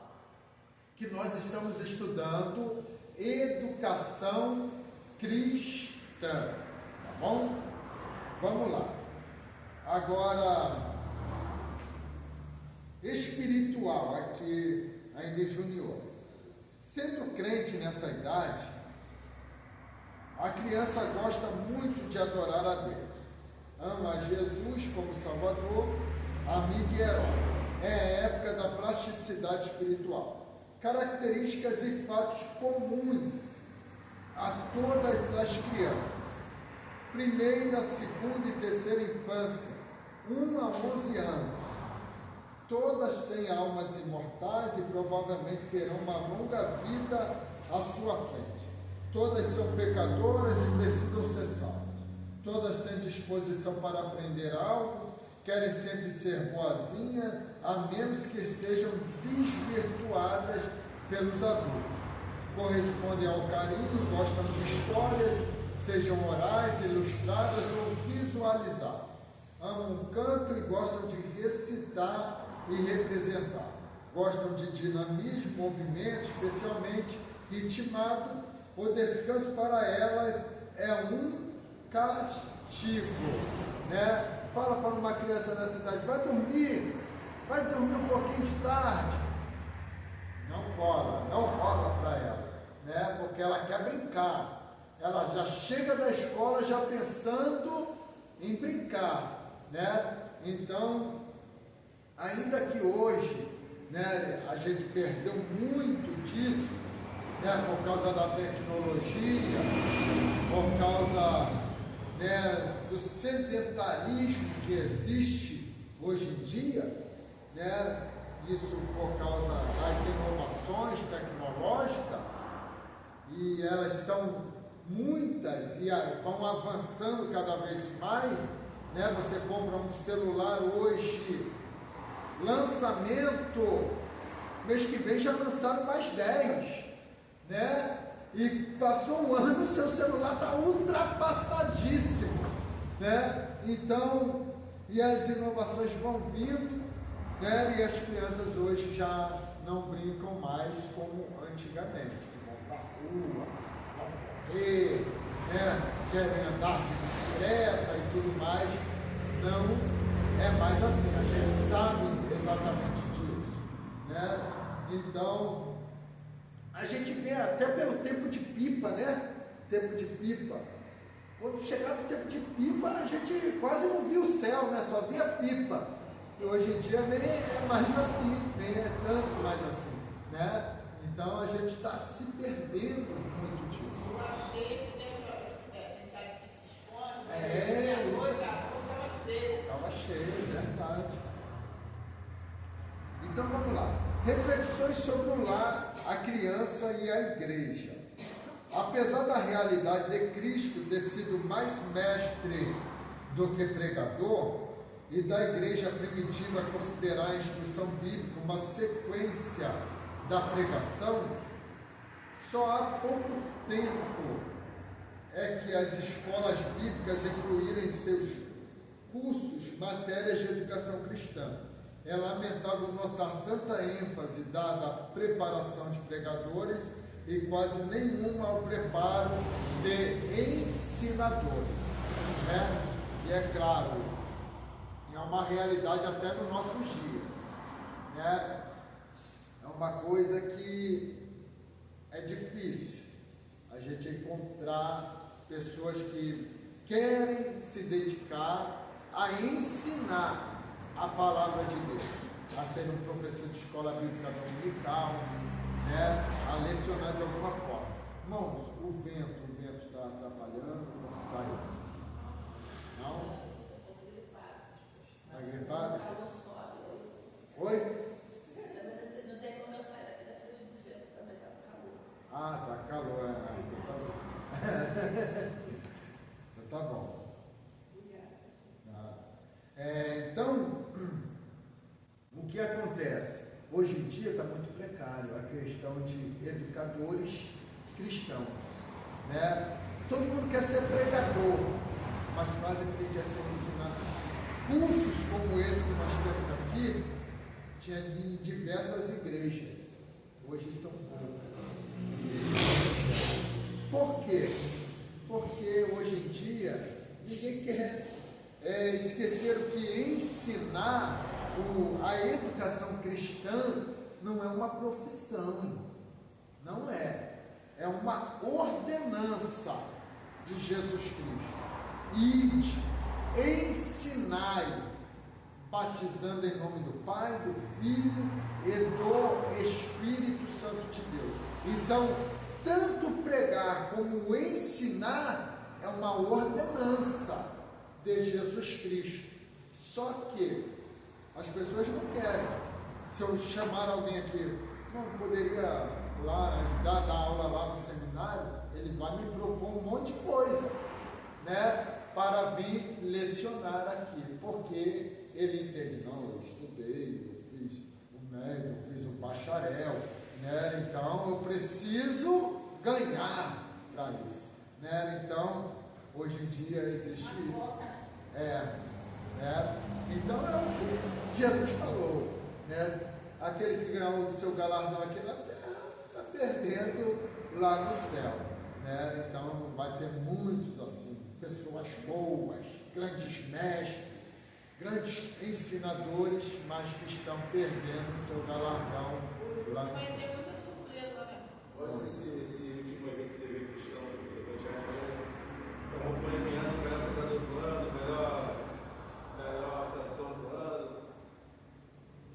S1: que nós estamos estudando educação cristã, tá bom? Vamos lá. Agora, espiritual, aqui ainda juniores. Sendo crente nessa idade, a criança gosta muito de adorar a Deus. Ama Jesus como Salvador, amigo e herói. é a época da plasticidade espiritual. Características e fatos comuns a todas as crianças. Primeira, segunda e terceira infância, 1 a 11 anos. Todas têm almas imortais e provavelmente terão uma longa vida à sua frente. Todas são pecadoras e precisam ser salvas. Todas têm disposição para aprender algo, querem sempre ser boazinhas, a menos que estejam desvirtuadas pelos adultos. Correspondem ao carinho, gostam de histórias, sejam orais, ilustradas ou visualizadas. Amam o canto e gostam de recitar e representar. Gostam de dinamismo, movimento, especialmente ritmado. O descanso para elas é um castigo, né? Fala para uma criança na cidade, vai dormir um pouquinho de tarde. Não rola para ela, né? Porque ela quer brincar. Ela já chega da escola já pensando em brincar, né? Então, ainda que hoje, né, a gente perdeu muito disso, né, por causa da tecnologia, por causa, né, do sedentarismo que existe hoje em dia, né, isso por causa das inovações tecnológicas, e elas são muitas e vão avançando cada vez mais, né? Você compra um celular hoje, lançamento, mês que vem já lançaram mais 10, né? E passou um ano, seu celular está ultrapassadíssimo, né? Então, e as inovações vão vindo, né? E as crianças hoje já não brincam mais como antigamente, que vão para a rua, vão correr, né? Querem andar de bicicleta e tudo mais. Não é mais assim, a gente sabe exatamente disso, né? Então, a gente vê até pelo tempo de pipa, né? Tempo de pipa. Quando chegava o tempo de pipa, a gente quase não via o céu, né? Só via pipa. E hoje em dia nem é mais assim, nem é tanto mais assim, né? Então a gente está se perdendo muito disso.
S2: Eu achei que que se esconde,
S1: Estava cheio, verdade. Então vamos lá. Reflexões sobre o lar, a criança e a igreja. Apesar da realidade de Cristo ter sido mais mestre do que pregador, e da igreja primitiva considerar a instrução bíblica uma sequência da pregação, só há pouco tempo é que as escolas bíblicas incluíram em seus cursos matérias de educação cristã. É lamentável notar tanta ênfase dada à preparação de pregadores e quase nenhuma ao preparo de ensinadores, né? E é claro, é uma realidade até nos nossos dias, né? É uma coisa que é difícil a gente encontrar pessoas que querem se dedicar a ensinar a palavra de Deus, a ser um professor de escola bíblica dominical, né? A lecionar de alguma forma. Irmãos, o vento está atrapalhando, não está? Não? Está gripado? Oi?
S4: Não tem como eu sair daqui da frente do vento, também está calor.
S1: Ah, tá calor, então tá bom. Então, o que acontece? Hoje em dia está muito precário a questão de educadores cristãos, né? Todo mundo quer ser pregador, mas quase ninguém quer ser ensinado. Cursos como esse que nós temos aqui, tinha em diversas igrejas, hoje são poucas. Por quê? Porque hoje em dia, ninguém quer esquecer que ensinar a educação cristã não é uma profissão, não é. É uma ordenança de Jesus Cristo. Ide, ensinai, batizando em nome do Pai, do Filho e do Espírito Santo de Deus. Então, tanto pregar como ensinar é uma ordenança de Jesus Cristo. Só que as pessoas não querem. Se eu chamar alguém aqui, não poderia lá ajudar a dar aula lá no seminário, ele vai me propor um monte de coisa, né, para vir lecionar aqui, porque ele entende, não, eu estudei, eu fiz o médio, eu fiz o bacharel, né, então eu preciso ganhar para isso, né, então hoje em dia existe isso, então é o que Jesus falou, né, aquele que ganhou o seu galardão aqui na terra, está perdendo lá no céu, né, então vai ter muitos assim, pessoas boas, grandes mestres, grandes ensinadores, mas que estão perdendo o seu galardão lá no
S2: Vai
S1: céu.
S2: ter muita surpresa, né?
S3: Olha esse último evento de TV cristão do Evangelho, estão premiando o melhor jogador do ano, o melhor cantor do ano.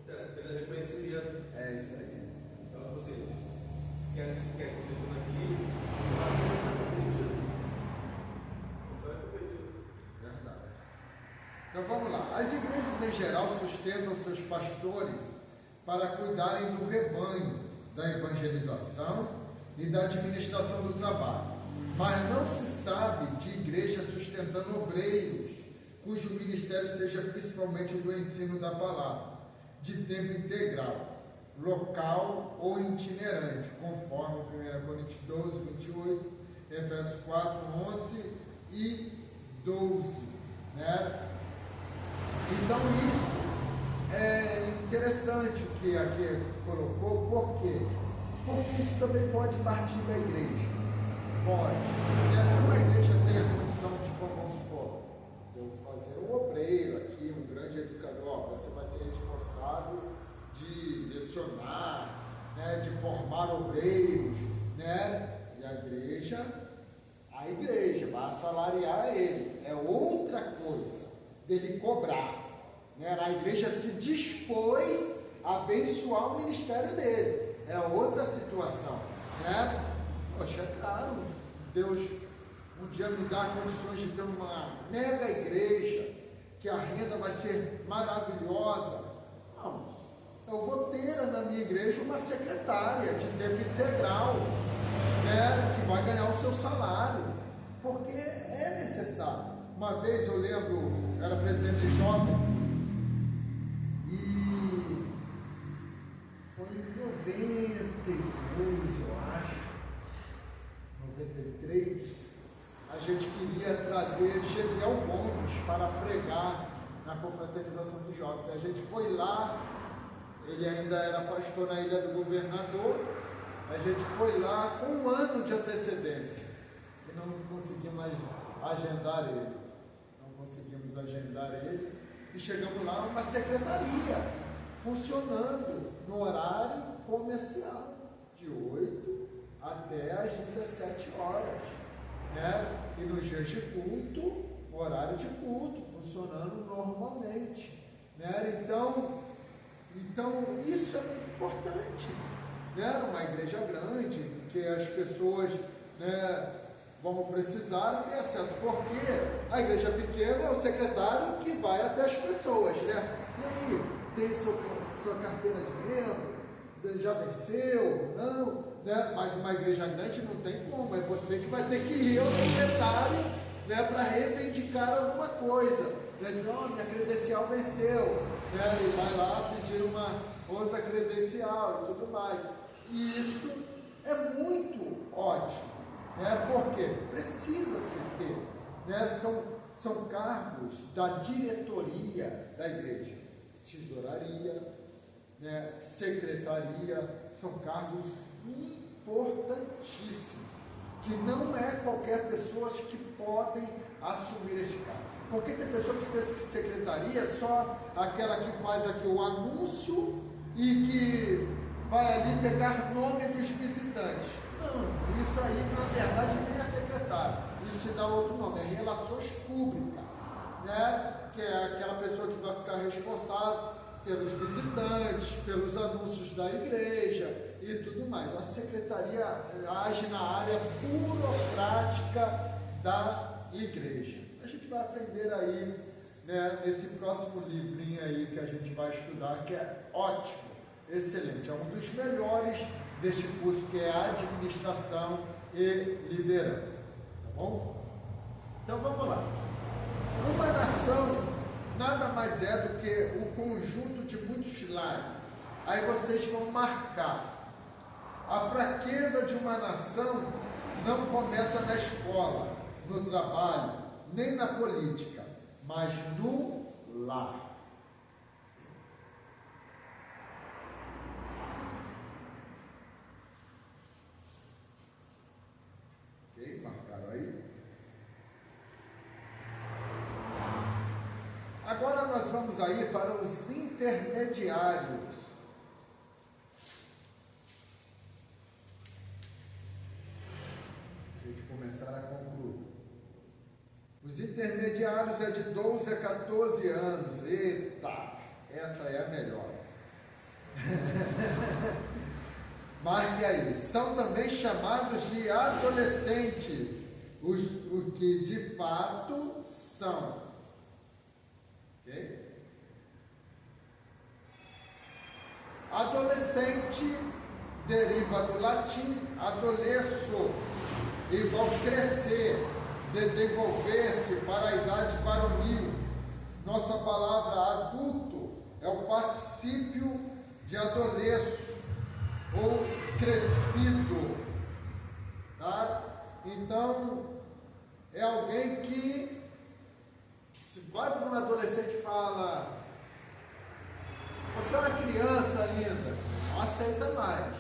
S3: Está tendo reconhecimento.
S1: É isso aí.
S3: Então, você, se quer que você venha aqui, só é perdido.
S1: Verdade. Então vamos lá. As igrejas em geral sustentam seus pastores para cuidarem do rebanho, da evangelização e da administração do trabalho. Mas não se sabe de igreja sustentando obreiros, cujo ministério seja principalmente o do ensino da palavra, de tempo integral, local ou itinerante, conforme 1 Coríntios 12, 28, Efésios 4, 11 e 12, né? Então isso é interessante o que aqui colocou, por quê? Porque isso também pode partir da igreja. Pode. Porque se uma igreja tem a condição de, vamos supor, eu vou fazer um obreiro aqui, um grande educador, você vai ser responsável de lecionar, né, de formar obreiros, né? E a igreja vai assalariar ele. É outra coisa dele cobrar, né? A igreja se dispôs a abençoar o ministério dele. É outra situação, né? Poxa, é claro, Deus um dia me dá condições de ter uma mega igreja, que a renda vai ser maravilhosa. Não, eu vou ter na minha igreja uma secretária de tempo integral, né, que vai ganhar o seu salário, porque é necessário. Uma vez eu lembro, eu era presidente de jovens, e foi em 92, eu acho, 93, a gente queria trazer Gesiel Gomes para pregar na confraternização de jovens. A gente foi lá, ele ainda era pastor na Ilha do Governador, a gente foi lá com um ano de antecedência e não conseguimos agendar ele. E chegamos lá, uma secretaria funcionando no horário comercial, de 8 até às 17 horas, né? E nos dias de culto, horário de culto, funcionando normalmente, né? Então isso é muito importante, né? Uma igreja grande, que as pessoas, né, vão precisar ter acesso, porque a igreja pequena é o secretário que vai até as pessoas, né? E aí, tem sua carteira de membro? Você já venceu? Não? Né? Mas uma igreja grande não tem como, é você que vai ter que ir ao secretário, né, para reivindicar alguma coisa, né? Dizer, minha credencial venceu, né? E vai lá pedir uma outra credencial e tudo mais. E isso é muito ótimo, né? Porque precisa se ter, né? São cargos da diretoria da igreja, tesouraria, né? Secretaria, são cargos importantíssimos, que não é qualquer pessoa que podem assumir esse cargo. Porque tem pessoa que pensa que secretaria é só aquela que faz aqui o anúncio e que vai ali pegar nome dos visitantes. Não, isso aí na verdade nem é secretário, isso se dá outro nome, é relações públicas, né? Que é aquela pessoa que vai ficar responsável pelos visitantes, pelos anúncios da igreja e tudo mais. A secretaria age na área burocrática da igreja. A gente vai aprender aí, né, nesse próximo livrinho aí que a gente vai estudar, que é ótimo, excelente, é um dos melhores deste curso, que é Administração e Liderança, tá bom? Então vamos lá. Uma nação nada mais é do que o conjunto de muitos lares. Aí vocês vão marcar. A fraqueza de uma nação não começa na escola, no trabalho, nem na política, mas no lar. Ok? Marcaram aí? Agora nós vamos aí para os intermediários. A gente começar a concluir. Os intermediários é de 12 a 14 anos. Eita, essa é a melhor. Marque aí. São também chamados de adolescentes, os que de fato são. Ok? Adolescente deriva do latim adolesso, igual crescer, desenvolver-se para a idade varonil. Nossa palavra adulto é o particípio de adolesso ou crescido, tá? Então é alguém que, se vai para um adolescente e fala: você é uma criança ainda, não aceita mais,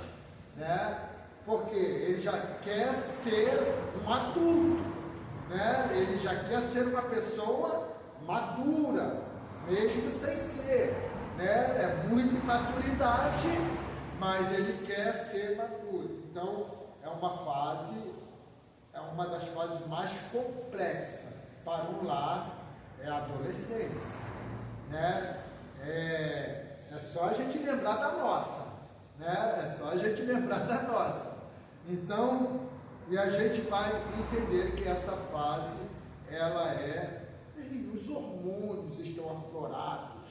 S1: né? Porque ele já quer ser um adulto, né? Ele já quer ser uma pessoa madura, mesmo sem ser, né? É muita imaturidade, mas ele quer ser maduro. Então é uma das fases mais complexas para um lar, é a adolescência, né? É só a gente lembrar da nossa, né? É só a gente lembrar da nossa. Então, e a gente vai entender que essa fase, ela os hormônios estão aflorados,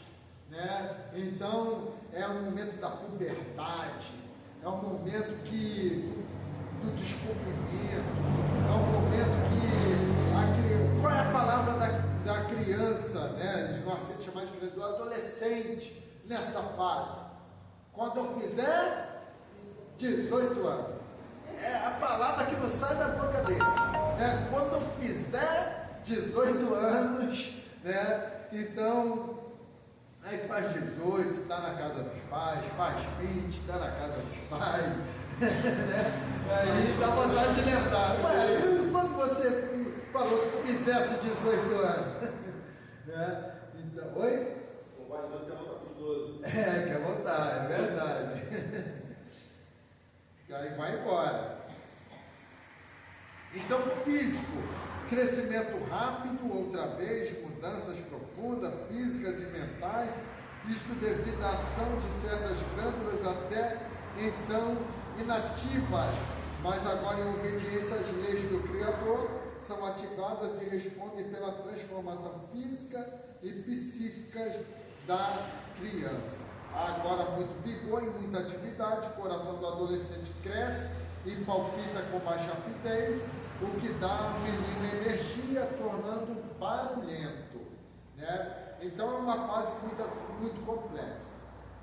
S1: né? Então, é um momento da puberdade, é um momento do descobrimento, é um momento que qual é a palavra da criança, né? Eles gostam de chamar de criança, do adolescente nesta fase. Quando eu fizer 18 anos, é a palavra que não sai da boca dele, né? Quando eu fizer 18 anos, né? Então, aí faz 18, está na casa dos pais, faz 20, está na casa dos pais, né? Aí dá vontade de lembrar: ué, quando você falou que fizesse 18 anos? Né? Então, oi?
S3: O pai dizendo que quer voltar para os 12.
S1: Quer voltar, é verdade. Aí vai embora. Então, físico, crescimento rápido, outra vez, mudanças profundas, físicas e mentais, isto devido à ação de certas glândulas até então inativas, mas agora em obediência às leis do Criador, são ativadas e respondem pela transformação física e psíquica da criança. Há agora muito vigor e muita atividade, o coração do adolescente cresce e palpita com mais rapidez, o que dá ao menino energia, tornando barulhento, né? Então é uma fase muito complexa,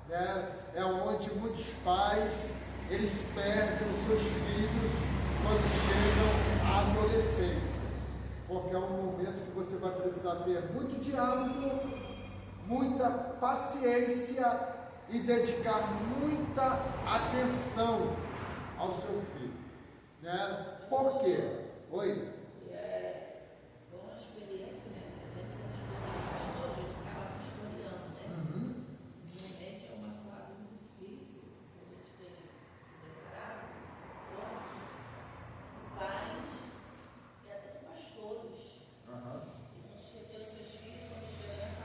S1: né? É onde muitos pais, eles perdem os seus filhos quando chegam à adolescência, porque é um momento que você vai precisar ter muito diálogo, muita paciência e dedicar muita atenção ao seu filho, né? Por quê? Oi?
S4: Foi uma experiência, né? A gente sendo pastor, a gente ficava pastoreando, né? Realmente é uma fase muito difícil que a gente tem se deparado, pais e até de pastores. E não ter os seus filhos quando chegam nessa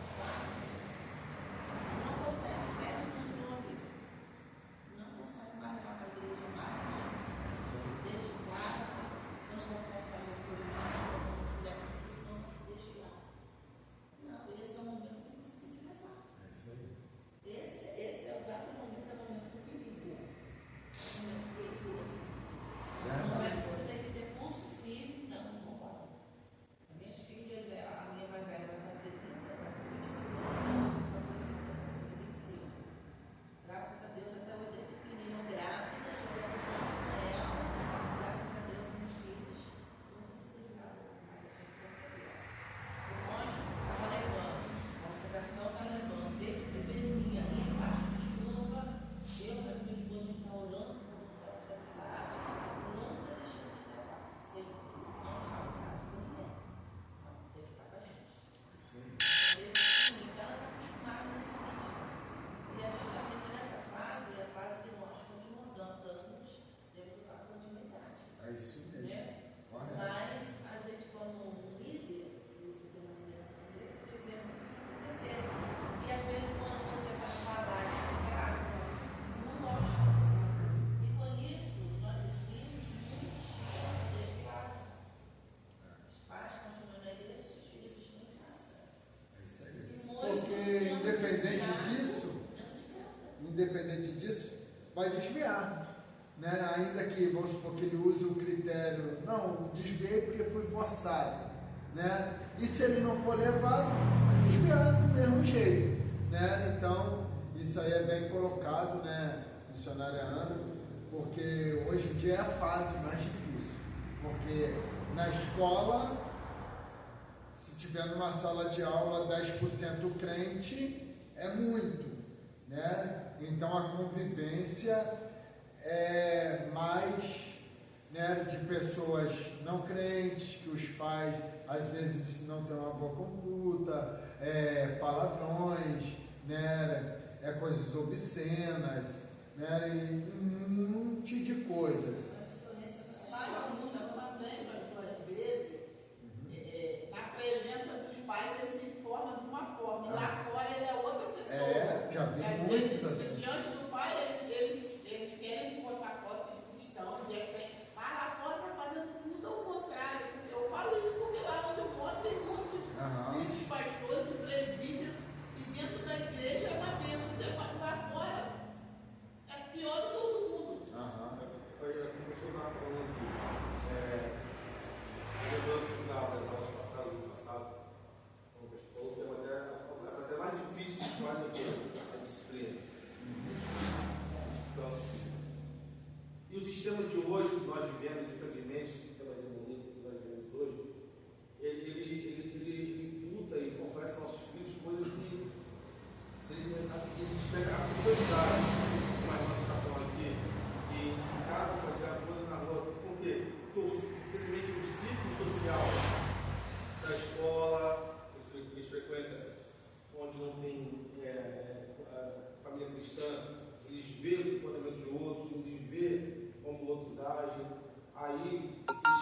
S1: vai desviar. Né? Ainda que, vamos supor que ele use o critério, não, desviei porque fui forçado. Né? E se ele não for levado, vai desviar do mesmo jeito. Né? Então, isso aí é bem colocado, né, missionária Ana, porque hoje em dia é a fase mais difícil. Porque na escola, se tiver numa sala de aula 10% crente, é muito. Né? Então a convivência é mais, né, de pessoas não crentes, que os pais às vezes não têm uma boa conduta, palavrões, né, coisas obscenas, né, e um monte de coisas.
S2: Mas também, pastor, às vezes, na presença dos pais ele se informa de uma forma, e lá fora ele é outra pessoa.
S1: Já vi
S2: Às
S1: muitos
S2: vezes,
S1: assim.
S2: diante do pai, eles querem botar foto de cristão, de repente, lá fora está fazendo tudo ao contrário. Eu falo isso porque lá onde eu moro tem muitos pastores de presbítero, e dentro da igreja é uma bênção. Você vai lá fora, é pior do que todo mundo.
S3: Como o pastor estava falando aqui, lembrando das aulas passadas, do passado, como o pastor falou, que é até mais difícil de falar do que a disciplina. E o sistema de hoje que nós vivemos, infelizmente, o sistema demoníaco que nós vivemos hoje, ele luta e confessa aos nossos filhos coisas que eles pegam a curiosidade. Mas nós estamos falando aqui, que em casa pode ser a coisa na rua. Por quê? Porque, infelizmente, o ciclo social da escola, eles frequentam onde não tem família cristã, eles veem o comportamento de outros, eles veem como outros agem, aí eles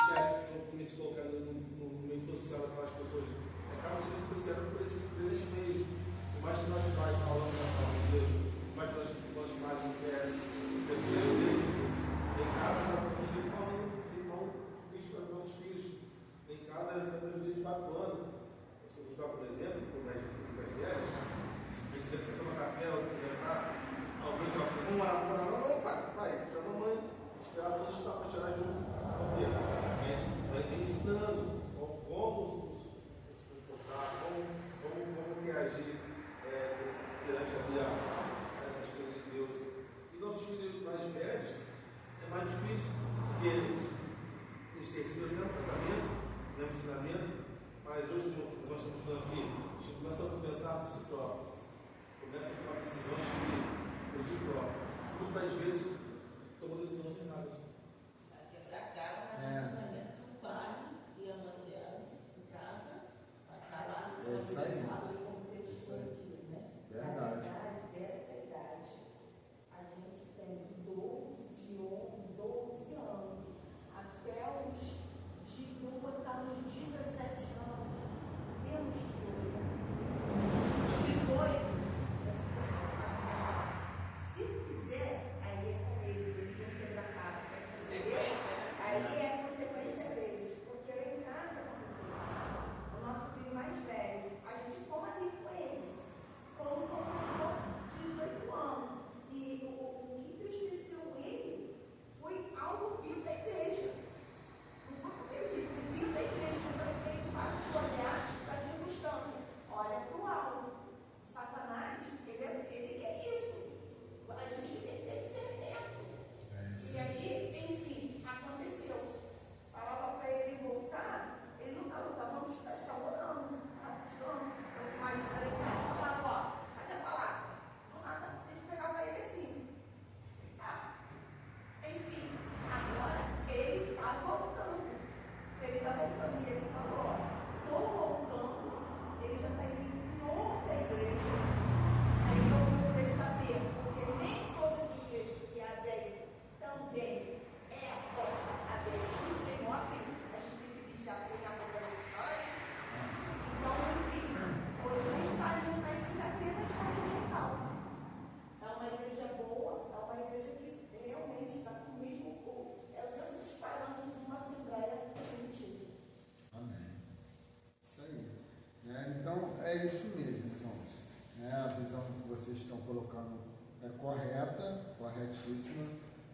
S1: corretíssima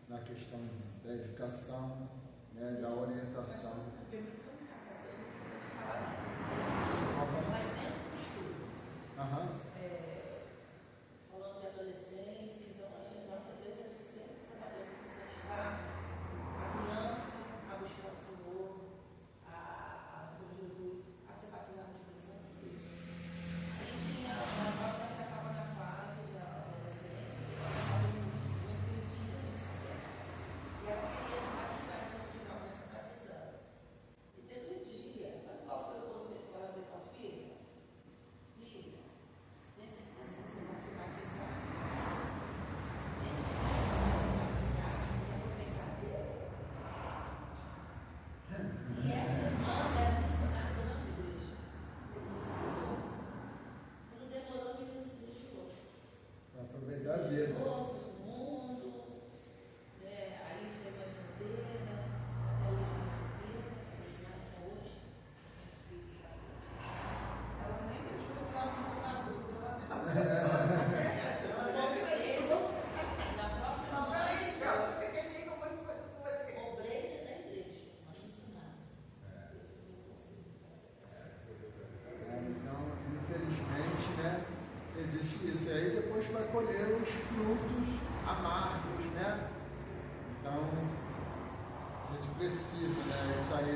S1: na questão da educação, né, da orientação.
S4: Permissão de casa, eu não sou de falar nada. Mas dentro do estudo, falando de adolescência, então nossa igreja sempre trabalhou em incentivar a criança a buscar o Senhor, a Senhor Jesus, a ser batizado no Espírito Santo de Deus. A gente tinha uma nova que estava na fase da adolescência, estava muito bonitinha nesse aspecto. E ela queria se batizar, tinha um jovem se batizando. E teve um dia, sabe qual foi o conselho que ela deu para a filha? Filha, tem certeza que você vai se batizar? Tem certeza que vai se batizar? E aproveitar a vida? E essa irmã era missionária da nossa igreja. Não demorou que ele se desviou.
S1: Para aproveitar a vida.
S4: Foi do mundo, né? Aí foi mais solteira, até hoje mais solteira, até hoje, os filhos já.
S2: Ela nem deixou o diabo botar dúvida, ela
S4: Na própria igreja, obreira da igreja, mas ensinada.
S1: Então, infelizmente, né, existe isso. E aí depois vai colher os frutos amargos, né? Então, a gente precisa, né? Isso aí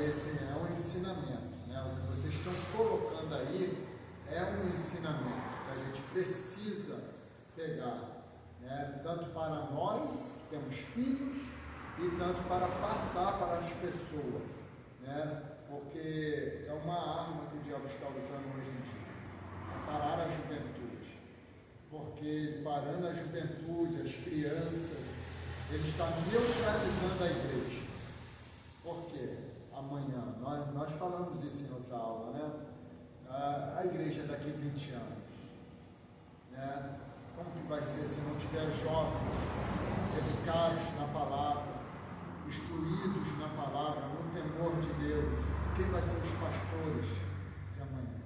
S1: é um ensinamento, né? O que vocês estão colocando aí é um ensinamento que a gente precisa pegar, né? Tanto para nós que temos filhos e tanto para passar para as pessoas, né? Porque é uma arma que o diabo está usando hoje em dia, parar a juventude. Porque parando a juventude, as crianças, ele está neutralizando a igreja. Por quê? Amanhã, nós falamos isso em outra aula, né? A igreja daqui a 20 anos, né? Como que vai ser se não tiver jovens educados na palavra, instruídos na palavra, no temor de Deus? Quem vai ser os pastores de amanhã?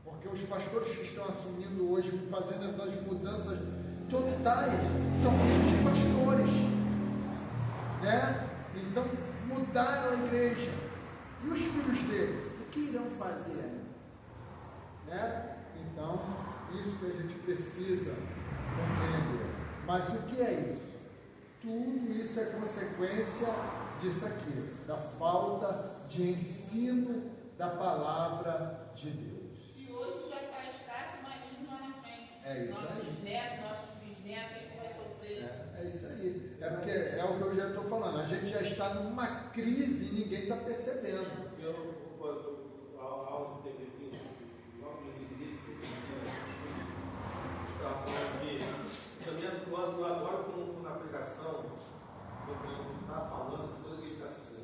S1: Porque os pastores que estão assumindo hoje, fazendo essas mudanças totais, são filhos de pastores, né? Então mudaram a igreja. E os filhos deles, o que irão fazer? Né? Então, isso que a gente precisa compreender. Mas o que é isso? Tudo isso é consequência disso aqui, da falta de ensino da palavra de Deus.
S2: Se hoje já está escasso, imagina lá na frente.
S1: É isso
S2: nossos
S1: aí.
S2: netos, nossos bisnetos, quem vai sofrer?
S1: É isso aí. É porque é o que eu já estou falando. A gente já está numa crise e ninguém está percebendo.
S3: A aula que teve aqui, logo no início, estava falando que também eu adoro como na pregação, eu estava falando que toda a igreja está assim,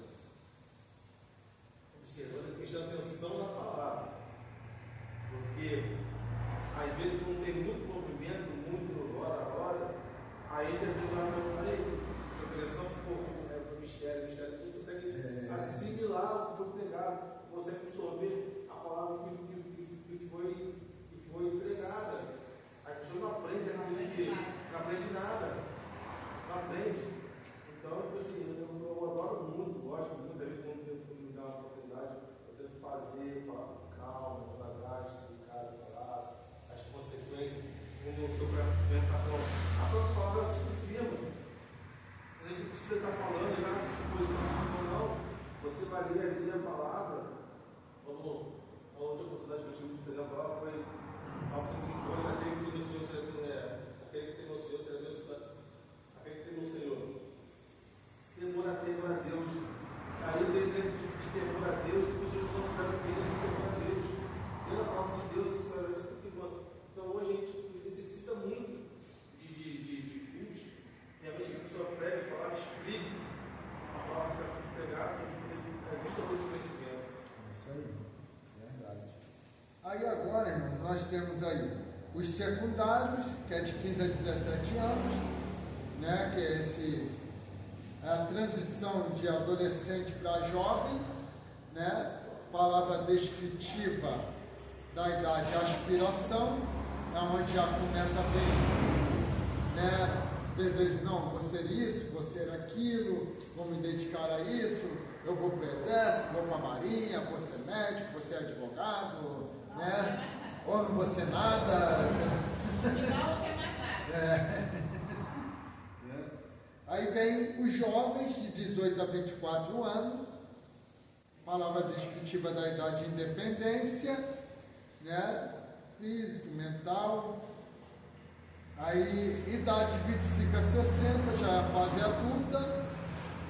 S3: observando, prestando atenção na palavra. Porque às vezes quando tem muito movimento, muito hora a hora, aí às vezes eu falei, sua pregação foi mistério, você consegue assimilar o que foi pregado, consegue absorver a palavra que foi pregada. As pessoas não aprendem aquilo não aprende nada. Não aprende. Então, tipo assim, eu adoro muito, gosto muito, ali quando me dá uma oportunidade, eu tento falar com calma, devagar, explicar a palavra, as consequências, como o seu presidente está falando. A própria palavra se confirma. A gente precisa estar falando já de suposição ou não. Você vai ler a palavra. A outra oportunidade que eu tive de pegar a palavra foi Salmo 128, aquele que tem no Senhor será abençoado. Aquele que tem no Senhor. Temor a Deus. Aí o desejo de temor a Deus, as pessoas não tiveram esse temor a Deus. Pela palavra de Deus, isso vai se confirmando. Então hoje a gente necessita muito de cultos, realmente que a pessoa pregue a palavra, explique a palavra que está sendo pregada, para que sobre esse conhecimento.
S1: É isso aí, verdade. Aí agora, irmãos, nós temos aí os secundários, que é de 15 a 17 anos, né, que é a transição de adolescente para jovem, né, palavra descritiva da idade aspiração, é onde já começa bem, né, desejo, não, você ser isso, vou ser aquilo, vou me dedicar a isso, eu vou para o exército, vou para a marinha, vou ser médico, vou ser advogado, né? Ou não vou ser nada.
S2: No final não quer mais nada.
S1: Aí vem os jovens de 18 a 24 anos, palavra descritiva da idade de independência, né? Físico, mental. Aí, idade de 25 a 60, já é a fase adulta.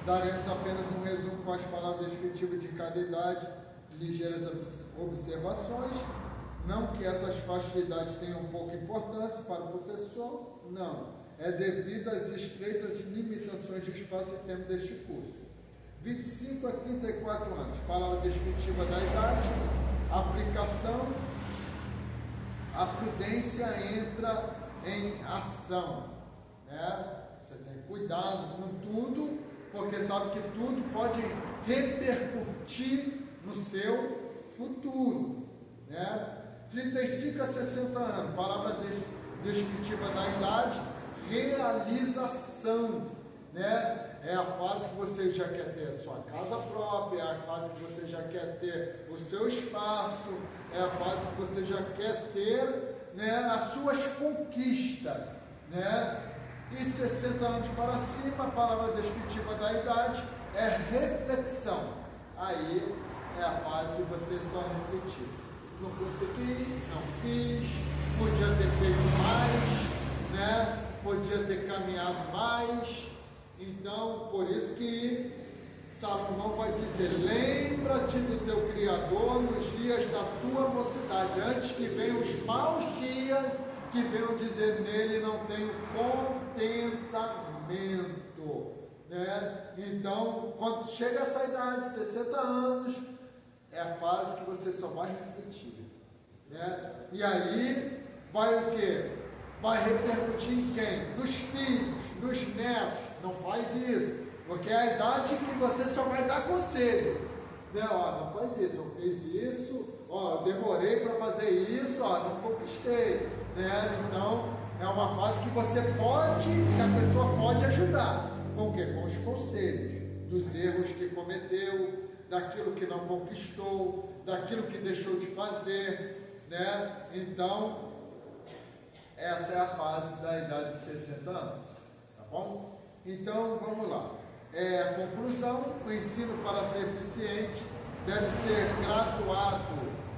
S1: Daremos apenas um resumo com as palavras descritivas de cada idade, ligeiras observações. Não que essas faixas de idade tenham pouca importância para o professor, não. É devido às estreitas limitações de espaço e tempo deste curso. 25 a 34 anos, palavra descritiva da idade, aplicação, a prudência entra em ação, né? Você tem cuidado com tudo, porque sabe que tudo pode repercutir no seu futuro, né? 35 a 60 anos, palavra descritiva da idade, realização, né? É a fase que você já quer ter a sua casa própria, é a fase que você já quer ter o seu espaço, é a fase que você já quer ter, né, as suas conquistas, né? E 60 anos para cima, a palavra descritiva da idade é reflexão. Aí é a fase de você só refletir. Não consegui, não fiz, podia ter feito mais, né? Podia ter caminhado mais. Então, por isso que Salomão vai dizer: lembra-te do teu Criador nos dias da tua mocidade, antes que venham os maus dias, que venham dizer nele não tenho contentamento, né? Então, quando chega essa idade, 60 anos, é a fase que você só vai refletir, né? E aí, vai o quê? Vai repercutir em quem? Nos filhos, nos netos. Não faz isso, porque é a idade que você só vai dar conselho, né? Ó, não faz isso, eu fiz isso, ó, eu demorei para fazer isso, ó, não conquistei, né? Então, é uma fase que você pode, que a pessoa pode ajudar, com o quê? Com os conselhos, dos erros que cometeu, daquilo que não conquistou, daquilo que deixou de fazer, né? Então, essa é a fase da idade de 60 anos, tá bom? Então, vamos lá. Conclusão: o ensino, para ser eficiente, deve ser graduado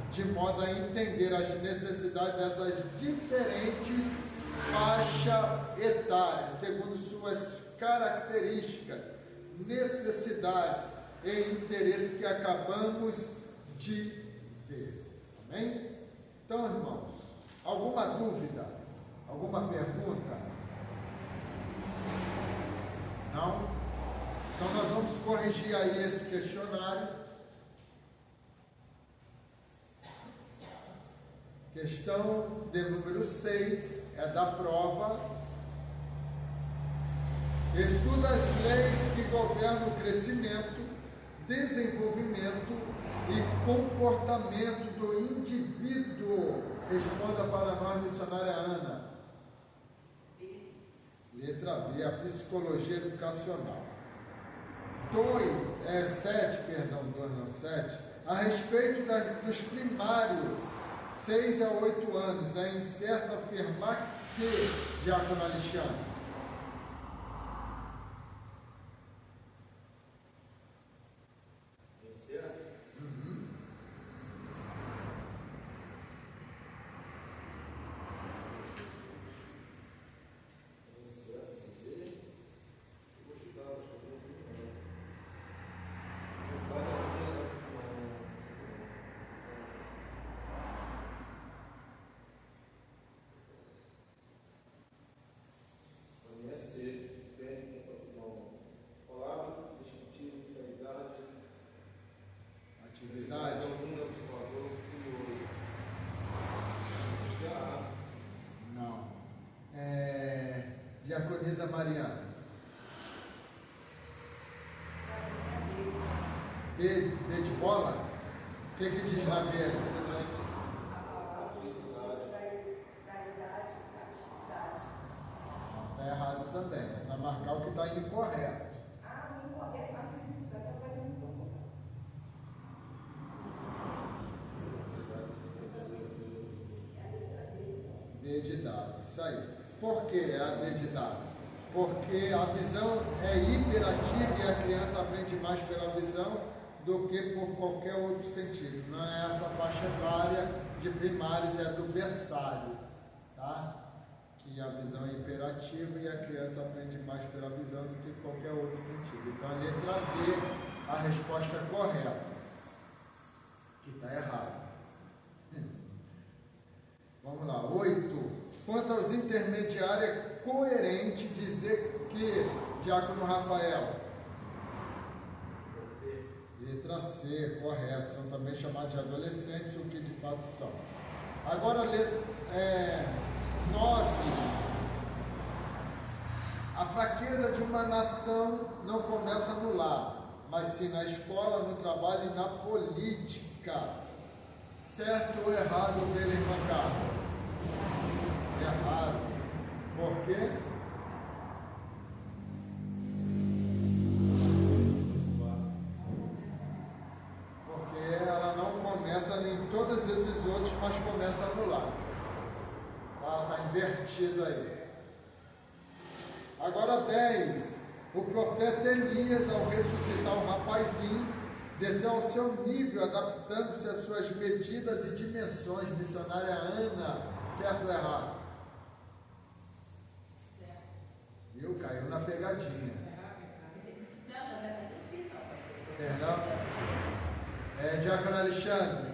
S1: de modo a entender as necessidades dessas diferentes faixas etárias, segundo suas características, necessidades e interesses que acabamos de ver. Amém? Então, irmãos, alguma dúvida? Alguma pergunta? Não? Então nós vamos corrigir aí esse questionário. Questão de número 6 é da prova. Estuda as leis que governam o crescimento, desenvolvimento e comportamento do indivíduo. Responda para nós, missionária Ana. Letra B, a psicologia educacional. 7, a respeito dos primários, 6 a 8 anos, é incerto afirmar que, Diácono Alexandre? Diaconisa Mariana. B de bola? O que diz na B? Está errado também. Para marcar o que está D de dado, isso aí. Por que é a D de dado? Porque a visão é hiperativa e a criança aprende mais pela visão do que por qualquer outro sentido. Não é essa faixa etária de primários, é do berçário, tá? Que a visão é hiperativa e a criança aprende mais pela visão do que qualquer outro sentido. Então a letra B, a resposta correta, que está errada. Vamos lá, 8. Quanto aos intermediários, é coerente dizer que, Diácono Rafael? Letra C, correto. São também chamados de adolescentes, o que de fato são. Agora, 9. A fraqueza de uma nação não começa no lar, mas sim na escola, no trabalho e na política. Certo ou errado, ovelha irmã? Errado. Por quê? Porque ela não começa em todos esses outros, mas começa no lar. Está invertido aí. Agora 10. O profeta Elias, ao ressuscitar o rapazinho, desceu ao seu nível, adaptando-se às suas medidas e dimensões. Missionária Ana, certo ou errado?
S4: Certo.
S1: Viu? Caiu na pegadinha.
S4: Não.
S1: Perdão? Diácono Alexandre.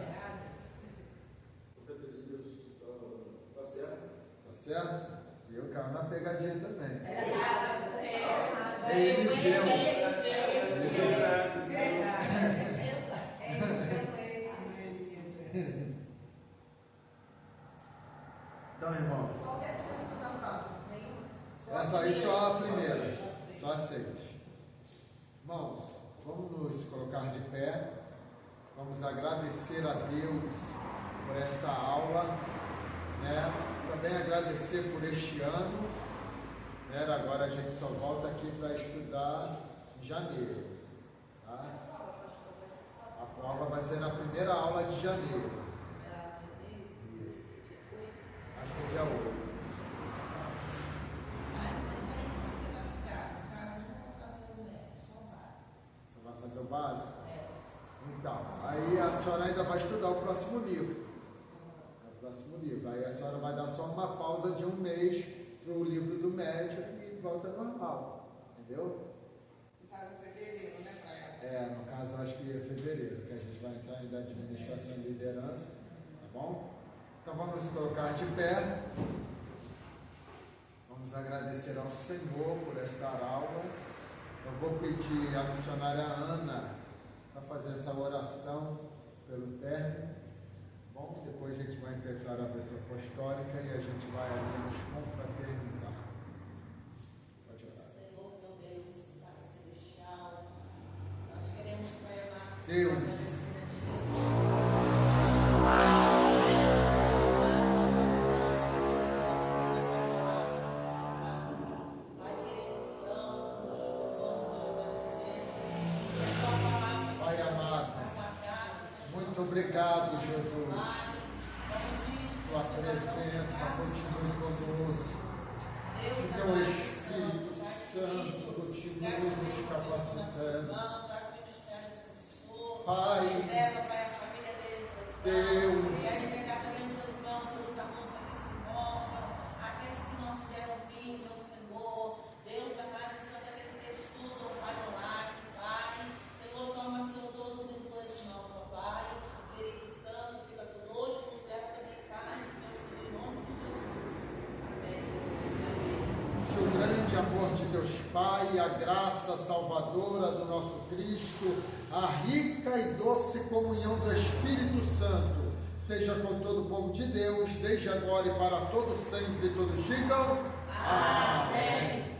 S3: Tá certo?
S1: Tá certo? Viu? Caiu na pegadinha também.
S2: Eliseu.
S1: Então, irmãos,
S2: Qual é a pergunta da prova?
S1: essa aí só a primeira, só a 6. Irmãos, vamos nos colocar de pé, vamos agradecer a Deus por esta aula, né? Também agradecer por este ano, né? Agora a gente só volta aqui para estudar em janeiro, tá? A prova vai ser na primeira aula de janeiro. Acho que é dia 8. Você vai fazer o básico? Então, aí a senhora ainda vai estudar o próximo livro. Aí a senhora vai dar só uma pausa de 1 mês para o livro do médico e volta normal. Entendeu?
S2: No caso, fevereiro, né, para ela?
S1: No caso, acho que é fevereiro, que a gente vai entrar em administração e liderança. Tá bom? Então vamos nos colocar de pé. Vamos agradecer ao Senhor por esta aula. Eu vou pedir à missionária Ana para fazer essa oração pelo término. Bom, depois a gente vai impetrar a bênção apostólica e a gente vai ali nos confraternizar. Pode orar.
S4: Senhor, meu Deus, Pai Celestial, nós queremos levar
S1: Deus. Pai amado, muito obrigado, Jesus. Tua presença continue conosco. Que teu Espírito Santo continue nos capacitando. Pai, Deus,
S4: e a entregar também nas tuas mãos os alunos que se encontram, aqueles que não puderam vir, meu Senhor, Deus amado e santo, aqueles que estudam, Pai, online, Pai, Senhor, toma, Senhor, todos em tuas mãos, ó Pai, querido Santo, fica conosco, nos leva também paz, meu Senhor, em nome de Jesus. Amém.
S1: que o grande amor de Deus Pai, a graça salvadora do nosso Cristo, a rica e doce comunhão do Espírito Santo, seja com todo o povo de Deus, desde agora e para todo sempre, todos digam amém.